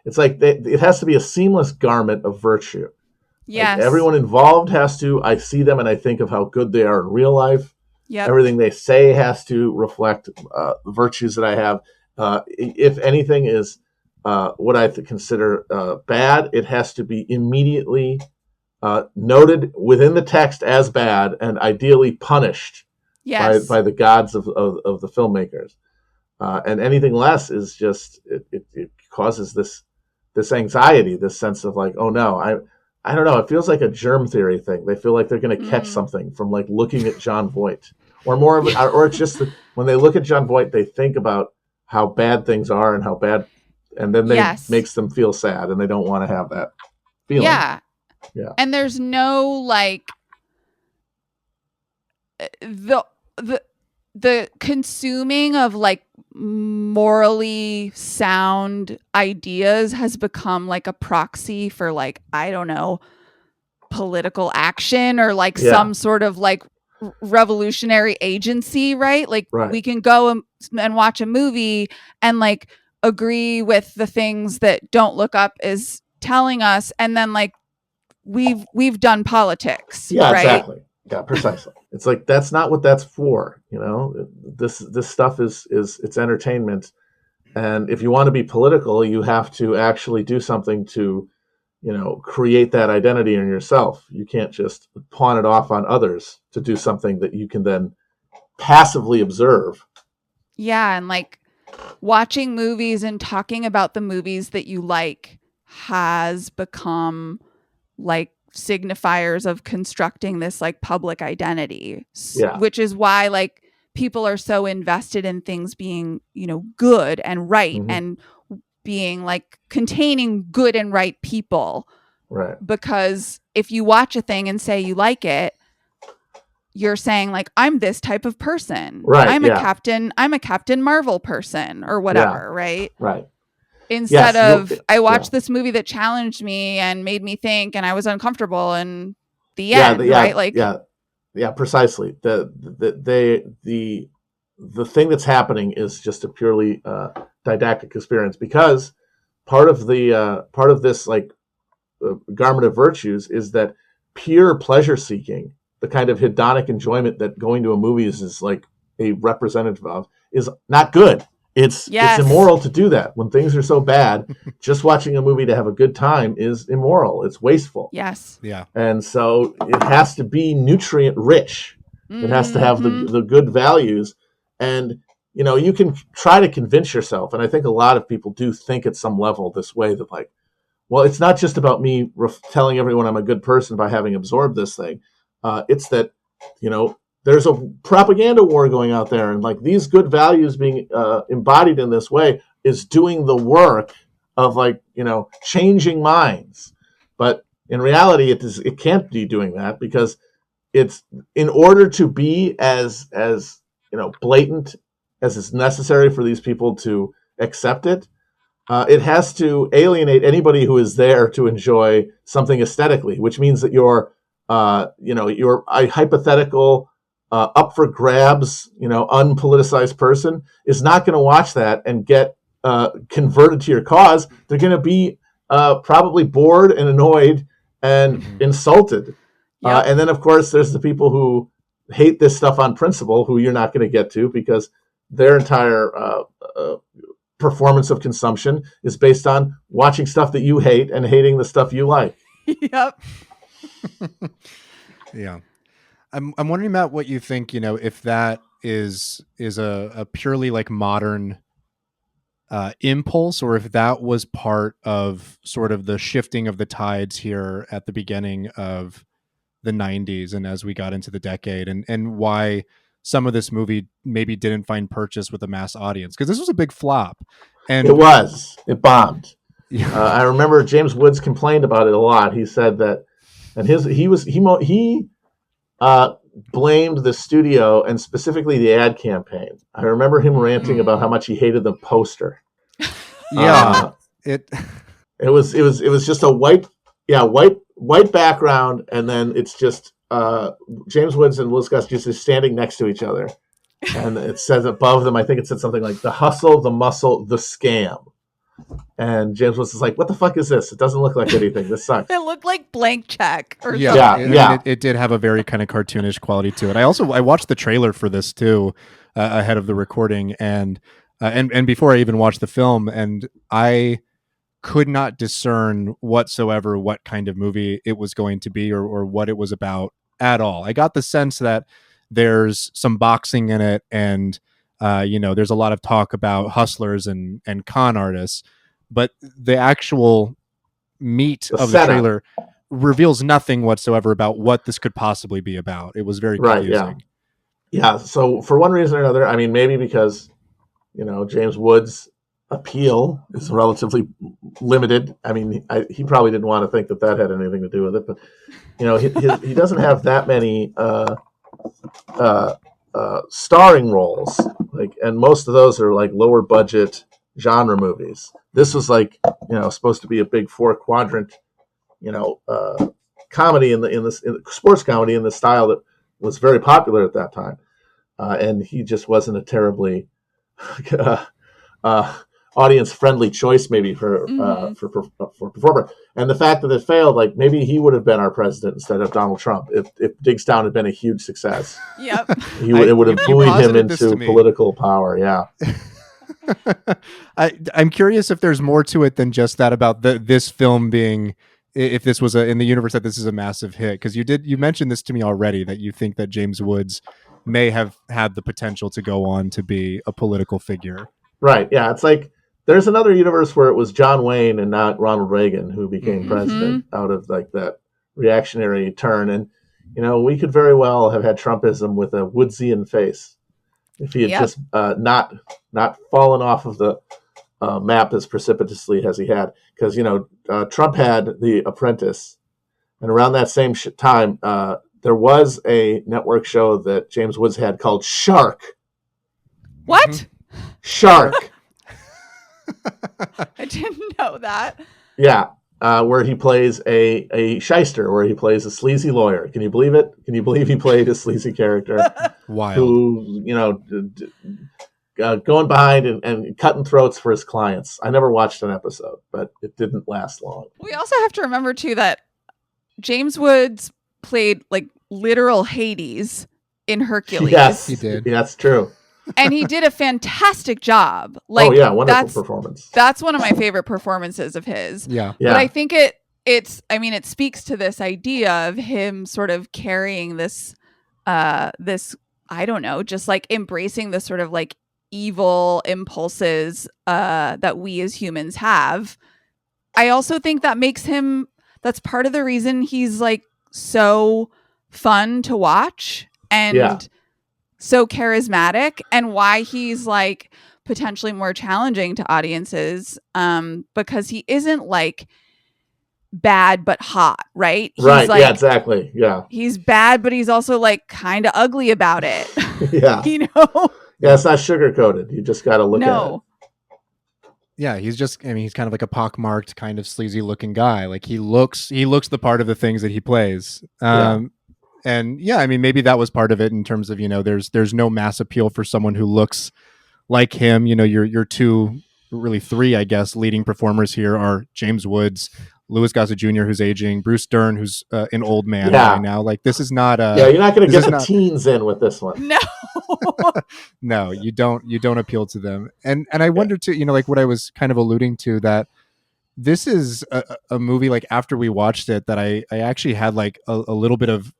it's like it has to be a seamless garment of virtue. Yes. Like everyone involved has to. I see them and I think of how good they are in real life. Yep. Everything they say has to reflect the virtues that I have. If anything is what I consider bad, it has to be immediately noted within the text as bad and ideally punished by the gods of the filmmakers. And anything less is just it causes this anxiety, this sense of like, oh no, I don't know. It feels like a germ theory thing. They feel like they're going to catch something from like looking at Jon Voight, or more of it, or it's just that when they look at Jon Voight, they think about how bad things are and how bad, and then makes them feel sad, and they don't want to have that feeling. Yeah. And there's no like the consuming of like morally sound ideas has become like a proxy for like, I don't know, political action or like some sort of like revolutionary agency, right? Like we can go and watch a movie and like agree with the things that Don't Look Up is telling us, and then like we've done politics. Yeah, right? Exactly. Yeah, precisely. It's like that's not what that's for. This stuff is it's entertainment, and if you want to be political, you have to actually do something to, create that identity in yourself. You can't just pawn it off on others to do something that you can then passively observe. Yeah, and like watching movies and talking about the movies that you like has become like signifiers of constructing this like public identity, which is why like people are so invested in things being, good and right, and being like containing good and right people. Right. Because if you watch a thing and say you like it, you're saying like, I'm this type of person. Right. I'm a Captain Marvel person or whatever. Right. Right. Instead of I watched this movie that challenged me and made me think, and I was uncomfortable, and the end, right? Like, precisely. The thing that's happening is just a purely didactic experience, because part of this like garment of virtues is that pure pleasure seeking, the kind of hedonic enjoyment that going to a movie is like a representative of, is not good. It's immoral to do that. When things are so bad, just watching a movie to have a good time is immoral. It's wasteful. Yes. Yeah. And so it has to be nutrient rich. It has to have the good values. And, you can try to convince yourself. And I think a lot of people do think at some level this way, that like, well, it's not just about me telling everyone I'm a good person by having absorbed this thing. It's that, there's a propaganda war going out there, and like these good values being embodied in this way is doing the work of like, changing minds. But in reality, it can't be doing that, because it's in order to be as blatant as is necessary for these people to accept it. It has to alienate anybody who is there to enjoy something aesthetically, which means that your hypothetical up for grabs, unpoliticized person is not going to watch that and get converted to your cause. They're going to be probably bored and annoyed and insulted. Yep. And then, of course, there's the people who hate this stuff on principle, who you're not going to get to, because their entire performance of consumption is based on watching stuff that you hate and hating the stuff you like. Yep. Yeah. I'm wondering about what you think, if that is a purely like modern impulse, or if that was part of sort of the shifting of the tides here at the beginning of the 90s and as we got into the decade, and why some of this movie maybe didn't find purchase with a mass audience, because this was a big flop. And it bombed. I remember James Woods complained about it a lot. He said that, and he blamed the studio and specifically the ad campaign. I remember him ranting about how much he hated the poster. It was just a white background, and then it's just James Woods and Louis Goss just standing next to each other, and it says above them, I think it said something like "the hustle, the muscle, the scam." And James Woods is like, "What the fuck is this? It doesn't look like anything. This sucks." It looked like Blank Check or something. Yeah. It did have a very kind of cartoonish quality to it. I watched the trailer for this too ahead of the recording, and before I even watched the film, and I could not discern whatsoever what kind of movie it was going to be or what it was about at all. I got the sense that there's some boxing in it, and there's a lot of talk about hustlers and con artists, but the actual meat of the trailer reveals nothing whatsoever about what this could possibly be about. It was very confusing. Right, yeah. So for one reason or another, I mean, maybe because, James Woods' appeal is relatively limited. I mean, he probably didn't want to think that had anything to do with it, but, he doesn't have that many starring roles, and most of those are like lower budget genre movies. This was like, supposed to be a big 4-quadrant, comedy in the sports comedy in the style that was very popular at that time, and he just wasn't a terribly audience friendly choice maybe for performer. And the fact that it failed, like maybe he would have been our president instead of Donald Trump if Diggstown had been a huge success. Yep. It would have buoyed him into political power. Yeah. I'm curious if there's more to it than just that about this film being, if this was in the universe that this is a massive hit, because you mentioned this to me already, that you think that James Woods may have had the potential to go on to be a political figure. Right. Yeah. It's like there's another universe where it was John Wayne and not Ronald Reagan who became president out of like that reactionary turn. And, we could very well have had Trumpism with a Woodsian face if he had just not fallen off of the map as precipitously as he had. Because, Trump had The Apprentice. And around that same time, there was a network show that James Woods had called Shark. What? Shark. I didn't know that. Yeah, where he plays a shyster, where he plays a sleazy lawyer. Can you believe it? Can you believe he played a sleazy character? Wild. Who, going behind and cutting throats for his clients. I never watched an episode, but it didn't last long. We also have to remember, too, that James Woods played like literal Hades in Hercules. Yes, he did. Yeah, that's true. And he did a fantastic job. Wonderful performance. That's one of my favorite performances of his. Yeah. But I think it speaks to this idea of him sort of carrying this, I don't know, just like embracing the sort of like evil impulses that we as humans have. I also think that makes him, that's part of the reason he's like so fun to watch and so charismatic, and why he's like potentially more challenging to audiences, because he isn't like bad but hot, right? He's right. Like, yeah, exactly. Yeah. He's bad, but he's also like kind of ugly about it. Yeah. Yeah, it's not sugar coated. You just got to look at it. Yeah, he's kind of like a pockmarked kind of sleazy looking guy. Like he looks the part of the things that he plays. And yeah, I mean, maybe that was part of it in terms of, there's no mass appeal for someone who looks like him. Your two, really three, I guess, leading performers here are James Woods, Louis Gossett Jr., who's aging, Bruce Dern, who's an old man right now. Like, this is not you're not going to get the teens in with this one. No. No, you don't appeal to them. And I wonder too, like what I was kind of alluding to, that this is a movie, like after we watched it, that I actually had like a little bit of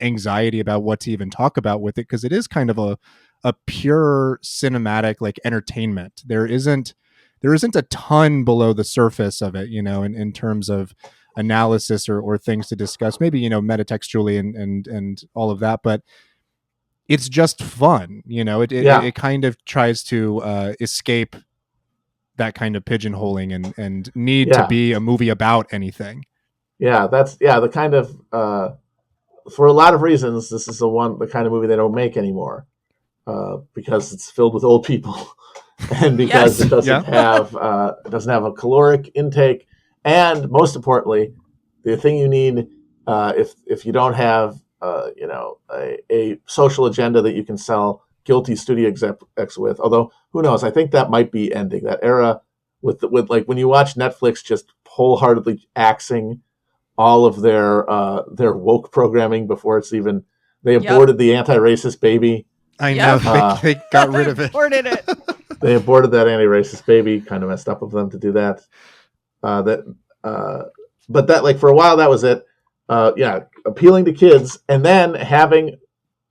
anxiety about what to even talk about with it, because it is kind of a pure cinematic like entertainment. There isn't a ton below the surface of it, in terms of analysis or things to discuss, maybe, metatextually and all of that, but it's just fun. It kind of tries to escape that kind of pigeonholing and need to be a movie about anything. Yeah, that's the kind of for a lot of reasons, this is the kind of movie they don't make anymore, because it's filled with old people, and because it doesn't have a caloric intake, and most importantly, the thing you need if you don't have a social agenda that you can sell guilty studio execs with. Although who knows? I think that might be ending that era with like when you watch Netflix just wholeheartedly axing all of their woke programming before it's even they aborted the anti-racist baby. I know they got rid of it. Aborted it. They aborted that anti-racist baby. Kind of messed up of them to do that. But that, like, for a while that was it. Appealing to kids and then having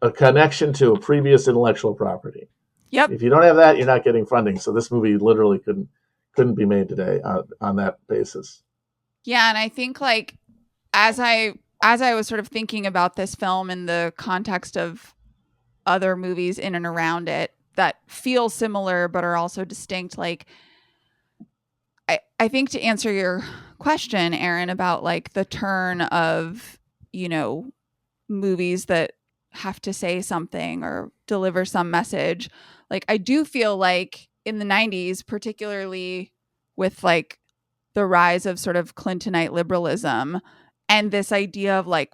a connection to a previous intellectual property. Yep. If you don't have that, you're not getting funding. So this movie literally couldn't be made today on that basis. Yeah, and I think like as I was sort of thinking about this film in the context of other movies in and around it that feel similar but are also distinct, like I think to answer your question, Aaron, about like the turn of, movies that have to say something or deliver some message, like I do feel like in the 90s, particularly with like the rise of sort of Clintonite liberalism and this idea of like,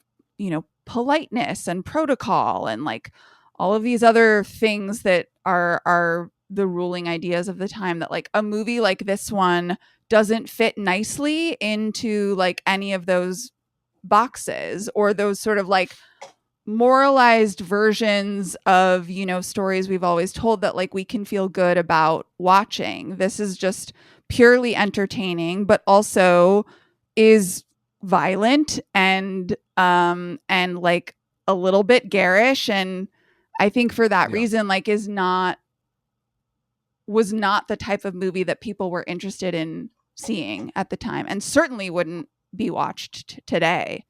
politeness and protocol and like all of these other things that are the ruling ideas of the time, that like a movie like this one doesn't fit nicely into like any of those boxes or those sort of like moralized versions of, stories we've always told that like we can feel good about watching. This is just purely entertaining, but also is violent and like a little bit garish. And I think for that reason, like was not the type of movie that people were interested in seeing at the time, and certainly wouldn't be watched today.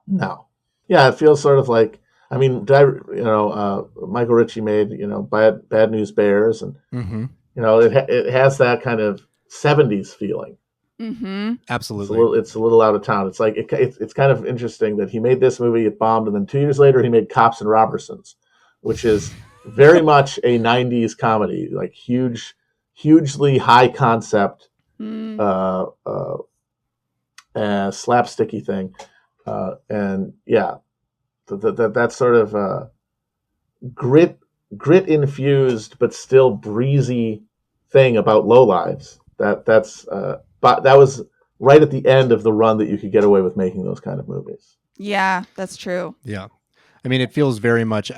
No. Yeah, it feels sort of like, I mean, Michael Ritchie made, Bad News Bears, and it has that kind of 70s feeling. Mm-hmm. Absolutely. It's a little out of town. It's like it's kind of interesting that he made this movie, it bombed, and then 2 years later he made Cops and Robertsons, which is very much a 90s comedy, like hugely high concept, slapsticky thing, and that sort of grit infused but still breezy thing about lowlives. That was right at the end of the run that you could get away with making those kind of movies. Yeah, that's true. Yeah, I mean, it feels very much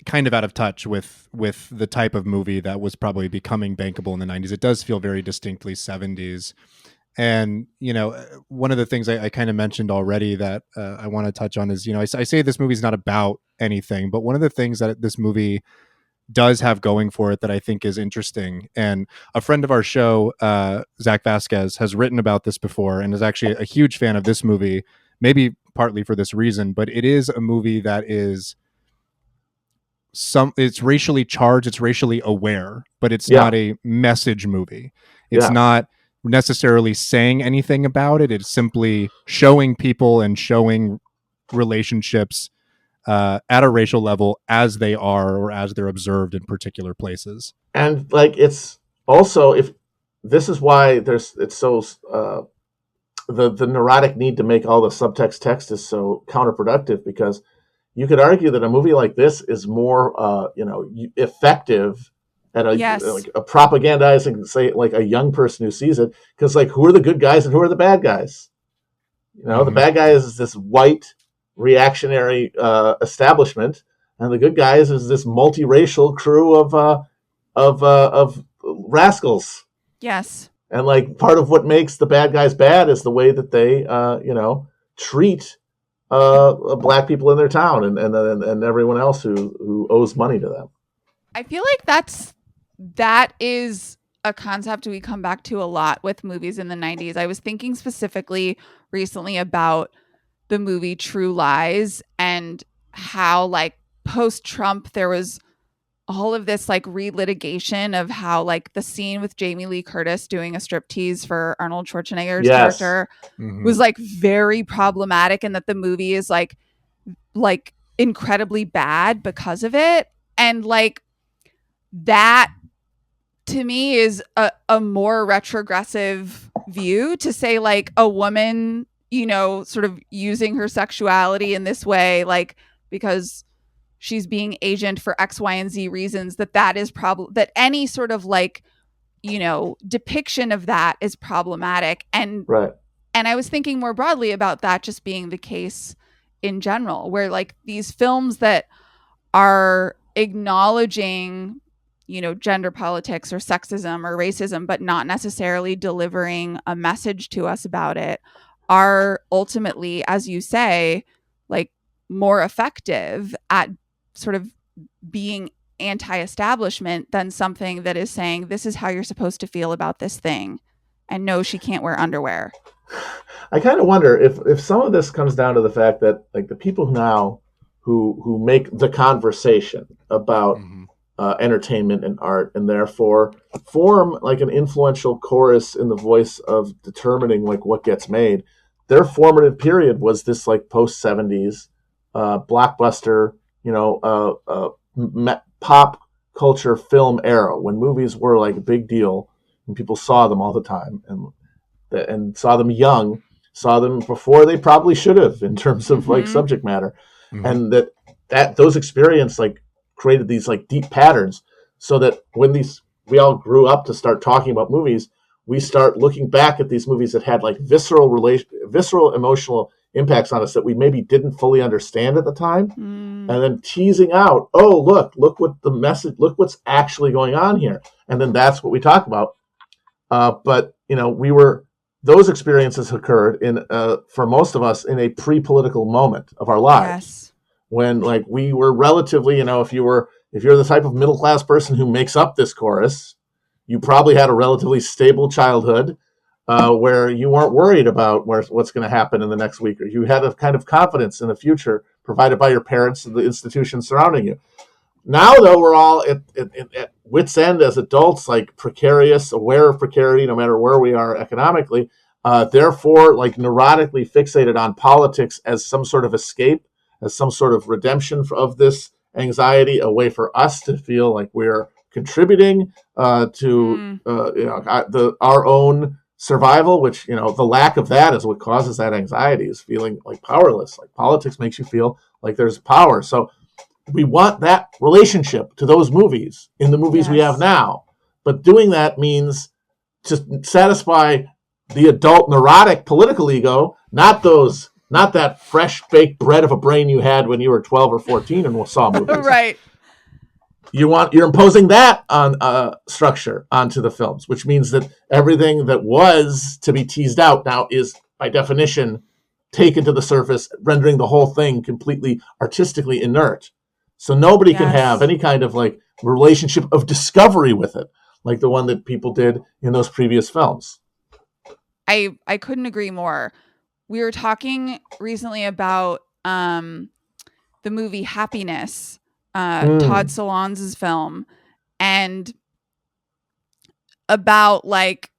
kind of out of touch with the type of movie that was probably becoming bankable in the 90s. It does feel very distinctly 70s. And, one of the things I kind of mentioned already that I want to touch on is, I say this movie's not about anything, but one of the things that this movie does have going for it that I think is interesting, and a friend of our show, Zach Vasquez, has written about this before and is actually a huge fan of this movie, maybe partly for this reason, but it is a movie that is it's racially charged, it's racially aware, but it's not a message movie. It's not necessarily saying anything about it. It's simply showing people and showing relationships at a racial level as they are or as they're observed in particular places. And like, it's also, if this is why it's so the neurotic need to make all the subtext text is so counterproductive, because you could argue that a movie like this is more effective at like a propagandizing, say, like a young person who sees it, because like, who are the good guys and who are the bad guys? The bad guys is this white reactionary establishment, and the good guys is this multiracial crew of rascals. Yes. And like, part of what makes the bad guys bad is the way that they treat black people in their town and everyone else who owes money to them. I feel like that is a concept we come back to a lot with movies in the 90s. I was thinking specifically recently about the movie True Lies and how like post-Trump there was all of this like relitigation of how like the scene with Jamie Lee Curtis doing a striptease for Arnold Schwarzenegger's character was like very problematic, and that the movie is like incredibly bad because of it. And like that to me is a more retrogressive view to say like a woman, you know, sort of using her sexuality in this way, like because she's being agent for X, Y, and Z reasons, that is that any sort of like, you know, depiction of that is problematic. And and I was thinking more broadly about that just being the case in general, where like these films that are acknowledging, you know, gender politics or sexism or racism, but not necessarily delivering a message to us about it, are ultimately, as you say, like more effective at sort of being anti-establishment than something that is saying this is how you're supposed to feel about this thing, and no, she can't wear underwear. I kind of wonder if some of this comes down to the fact that like the people now who make the conversation about entertainment and art, and therefore form like an influential chorus in the voice of determining like what gets made. Their formative period was this like post 70s blockbuster, you know, pop culture film era when movies were like a big deal and people saw them all the time and saw them young, saw them before they probably should have in terms of like subject matter, and that those experiences like created these like deep patterns, so that when we all grew up to start talking about movies, we start looking back at these movies that had like visceral emotional impacts on us that we maybe didn't fully understand at the time, and then teasing out, oh look what the message, look what's actually going on here, and then that's what we talk about. But you know, those experiences occurred in for most of us in a pre-political moment of our lives. When like we were relatively, you know, if you're the type of middle class person who makes up this chorus, you probably had a relatively stable childhood where you weren't worried about what's going to happen in the next week, or you had a kind of confidence in the future provided by your parents and the institutions surrounding you. Now, though, we're all at wit's end as adults, like precarious, aware of precarity, no matter where we are economically. Therefore, like neurotically fixated on politics as some sort of escape, as some sort of redemption of this anxiety, a way for us to feel like we're contributing to you know, our own survival, which, you know, the lack of that is what causes that anxiety, is feeling like powerless. Like politics makes you feel like there's power. So we want that relationship to those movies in the movies we have now. But doing that means to satisfy the adult neurotic political ego, not that fresh baked bread of a brain you had when you were 12 or 14 and saw movies. Right. You're imposing that on structure onto the films, which means that everything that was to be teased out now is by definition taken to the surface, rendering the whole thing completely artistically inert. So nobody can have any kind of like relationship of discovery with it, like the one that people did in those previous films. I couldn't agree more. We were talking recently about the movie Happiness, Todd Solondz's film, and about like,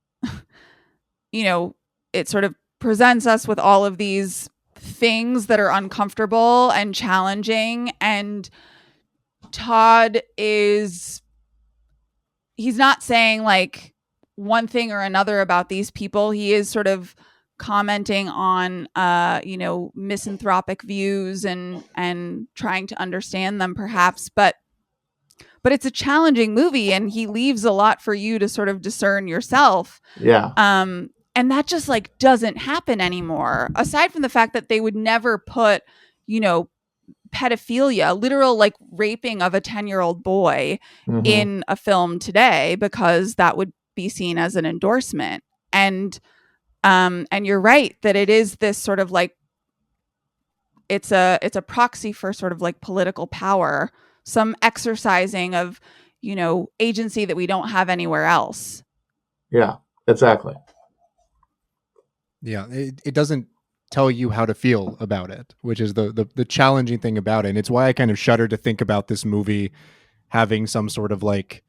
you know, it sort of presents us with all of these things that are uncomfortable and challenging, and Todd he's not saying like one thing or another about these people. He is sort of commenting on you know, misanthropic views and trying to understand them perhaps, but it's a challenging movie, and he leaves a lot for you to sort of discern yourself. And that just like doesn't happen anymore, aside from the fact that they would never put, you know, pedophilia, literal like raping of a 10-year-old boy in a film today, because that would be seen as an endorsement. And you're right that it is this sort of like it's a proxy for sort of like political power, some exercising of, agency that we don't have anywhere else. Yeah, exactly. Yeah, it doesn't tell you how to feel about it, which is the challenging thing about it. And it's why I kind of shudder to think about this movie having some sort of like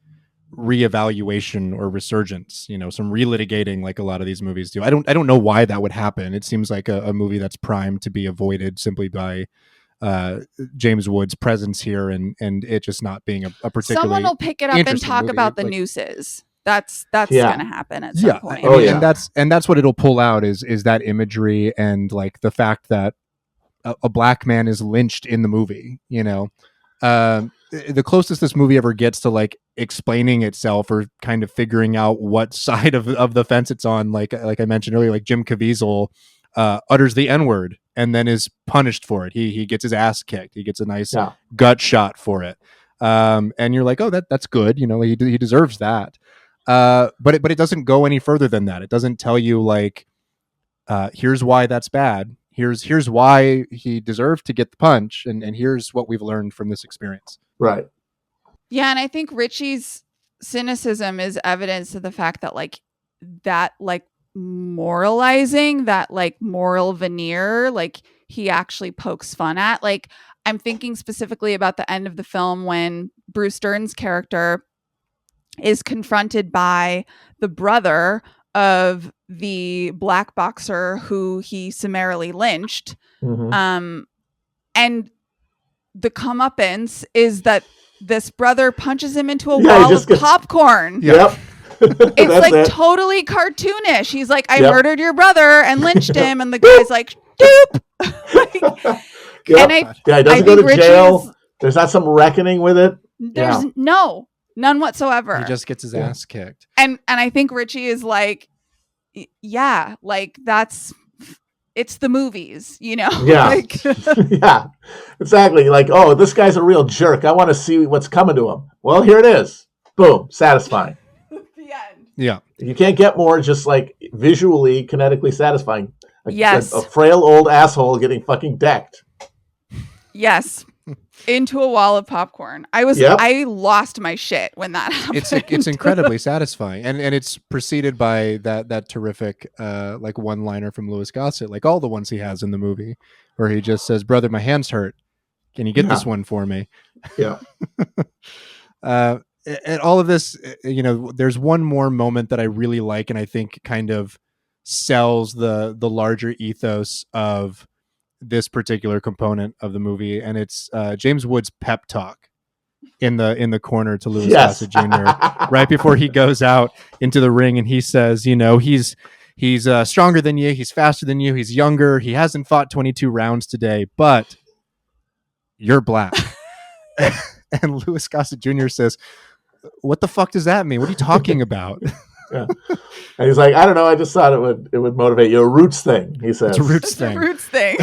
reevaluation or resurgence, some relitigating like a lot of these movies do. I don't know why that would happen. It seems like a movie that's primed to be avoided simply by James Woods' presence here and it just not being a particularly someone will pick it up and talk movie. about the like, nooses. That's going to happen at some point. I mean, and that's what it'll pull out is that imagery and like the fact that a black man is lynched in the movie. The closest this movie ever gets to like explaining itself or kind of figuring out what side of the fence it's on, like I mentioned earlier, like Jim Caviezel utters the N-word and then is punished for it. He gets his ass kicked. He gets a nice gut shot for it. And you're like, oh, that's good. He deserves that. But it doesn't go any further than that. It doesn't tell you like, here's why that's bad. Here's why he deserved to get the punch. And here's what we've learned from this experience. Right. Yeah. And I think Richie's cynicism is evidence of the fact that like that, like moralizing, that like moral veneer, like he actually pokes fun at. Like I'm thinking specifically about the end of the film when Bruce Dern's character is confronted by the brother of the black boxer who he summarily lynched. Mm-hmm. And the comeuppance is that this brother punches him into a wall of popcorn. Yep. It's like totally cartoonish. He's like, I murdered your brother and lynched him. And the guy's like, doop. And he doesn't go to jail. There's not some reckoning with it. There's none whatsoever. He just gets his ass kicked. And I think Richie is like, yeah, like it's the movies, Yeah. Like, yeah, exactly. Like, oh, this guy's a real jerk. I want to see what's coming to him. Well, here it is. Boom. Satisfying. The end. Yeah. You can't get more just like visually, kinetically satisfying. Yes. A frail old asshole getting fucking decked. Yes. Into a wall of popcorn. I lost my shit when that happened. It's incredibly satisfying, and it's preceded by that terrific like one-liner from Louis Gossett, like all the ones he has in the movie, where he just says, "Brother, my hands hurt. Can you get this one for me?" Yeah. And all of this, there's one more moment that I really like, and I think kind of sells the larger ethos of this particular component of the movie, and it's James Woods' pep talk in the corner to Louis Gossett Jr. right before he goes out into the ring, and he says, he's stronger than you, he's faster than you, he's younger, he hasn't fought 22 rounds today, but you're black. And Louis Gossett Jr. says, what the fuck does that mean? What are you talking about? Yeah. And he's like, I don't know. I just thought it would motivate you. A roots thing, he says. It's a roots thing. A roots thing.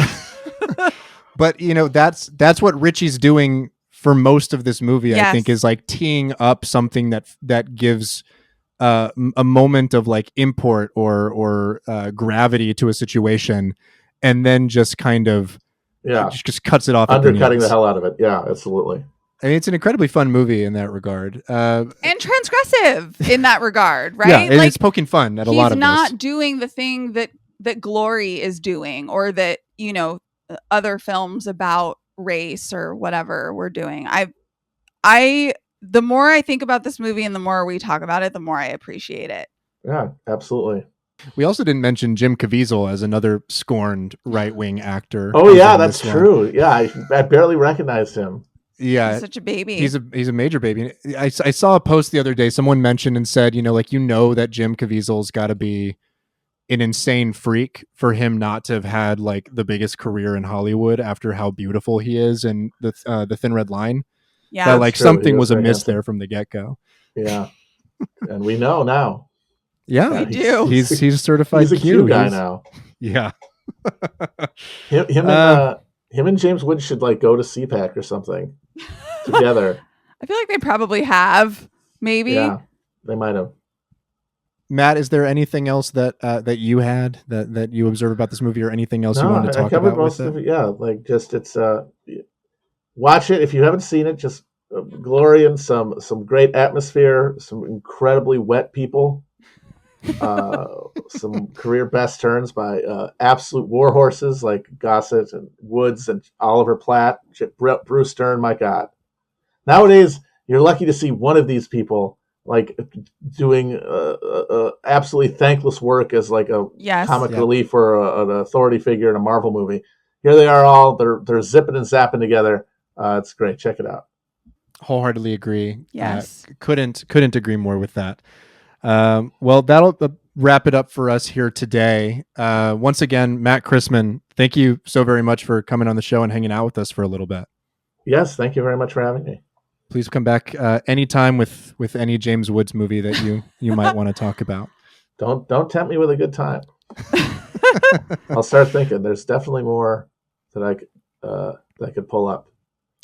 But that's what Richie's doing for most of this movie. Yes. I think is like teeing up something that gives a moment of like import or gravity to a situation, and then just kind of just cuts it off, undercutting the hell out of it. Yeah, absolutely. I mean, it's an incredibly fun movie in that regard. And transgressive in that regard, right? Yeah, and like, it's poking fun at a lot of this. He's not doing the thing that Glory is doing, or that, other films about race or whatever we're doing. The more I think about this movie and the more we talk about it, the more I appreciate it. Yeah, absolutely. We also didn't mention Jim Caviezel as another scorned right-wing actor. Oh, yeah, that's true. Yeah, I barely recognized him. Yeah, he's such a baby. He's a major baby. I saw a post the other day. Someone mentioned and said, that Jim Caviezel's got to be an insane freak for him not to have had like the biggest career in Hollywood after how beautiful he is in the Thin Red Line. Yeah, that like something was amiss there from the get-go. Yeah, and we know now. Yeah, we do. He's a certified Q. Q guy now. Yeah. Him and James Woods should like go to CPAC or something together. I feel like they probably have. Maybe. Yeah, they might have. Matt, is there anything else that that you had that you observed about this movie, or anything else you wanted to I talk covered about most with of it? it. Yeah, like just it's watch it if you haven't seen it. Just glory in some great atmosphere, some incredibly wet people, uh, some career best turns by absolute war horses like Gossett and Woods and Oliver Platt, Bruce Stern. My God, nowadays you're lucky to see one of these people like doing absolutely thankless work as like a comic relief or an authority figure in a Marvel movie. Here they are, all they're zipping and zapping together. It's great. Check it out. Wholeheartedly agree. Yes. Couldn't agree more with that. Well, that'll wrap it up for us here today. Once again, Matt Christman, thank you so very much for coming on the show and hanging out with us for a little bit. Yes, thank you very much for having me. Please come back anytime with any James Woods movie that you might want to talk about. Don't tempt me with a good time. I'll start thinking. There's definitely more that I could pull up.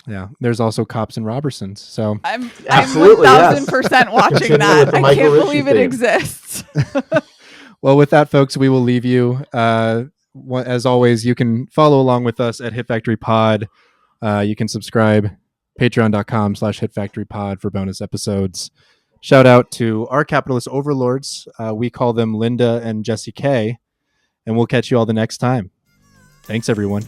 Yeah, there's also Cops and Robertsons. So I'm 1000% watching that. I can't believe it exists. Well, with that, folks, we will leave you. As always, you can follow along with us at Hit Factory Pod. You can subscribe, patreon.com/hitfactorypod for bonus episodes. Shout out to our capitalist overlords. We call them Linda and Jesse K. And we'll catch you all the next time. Thanks, everyone.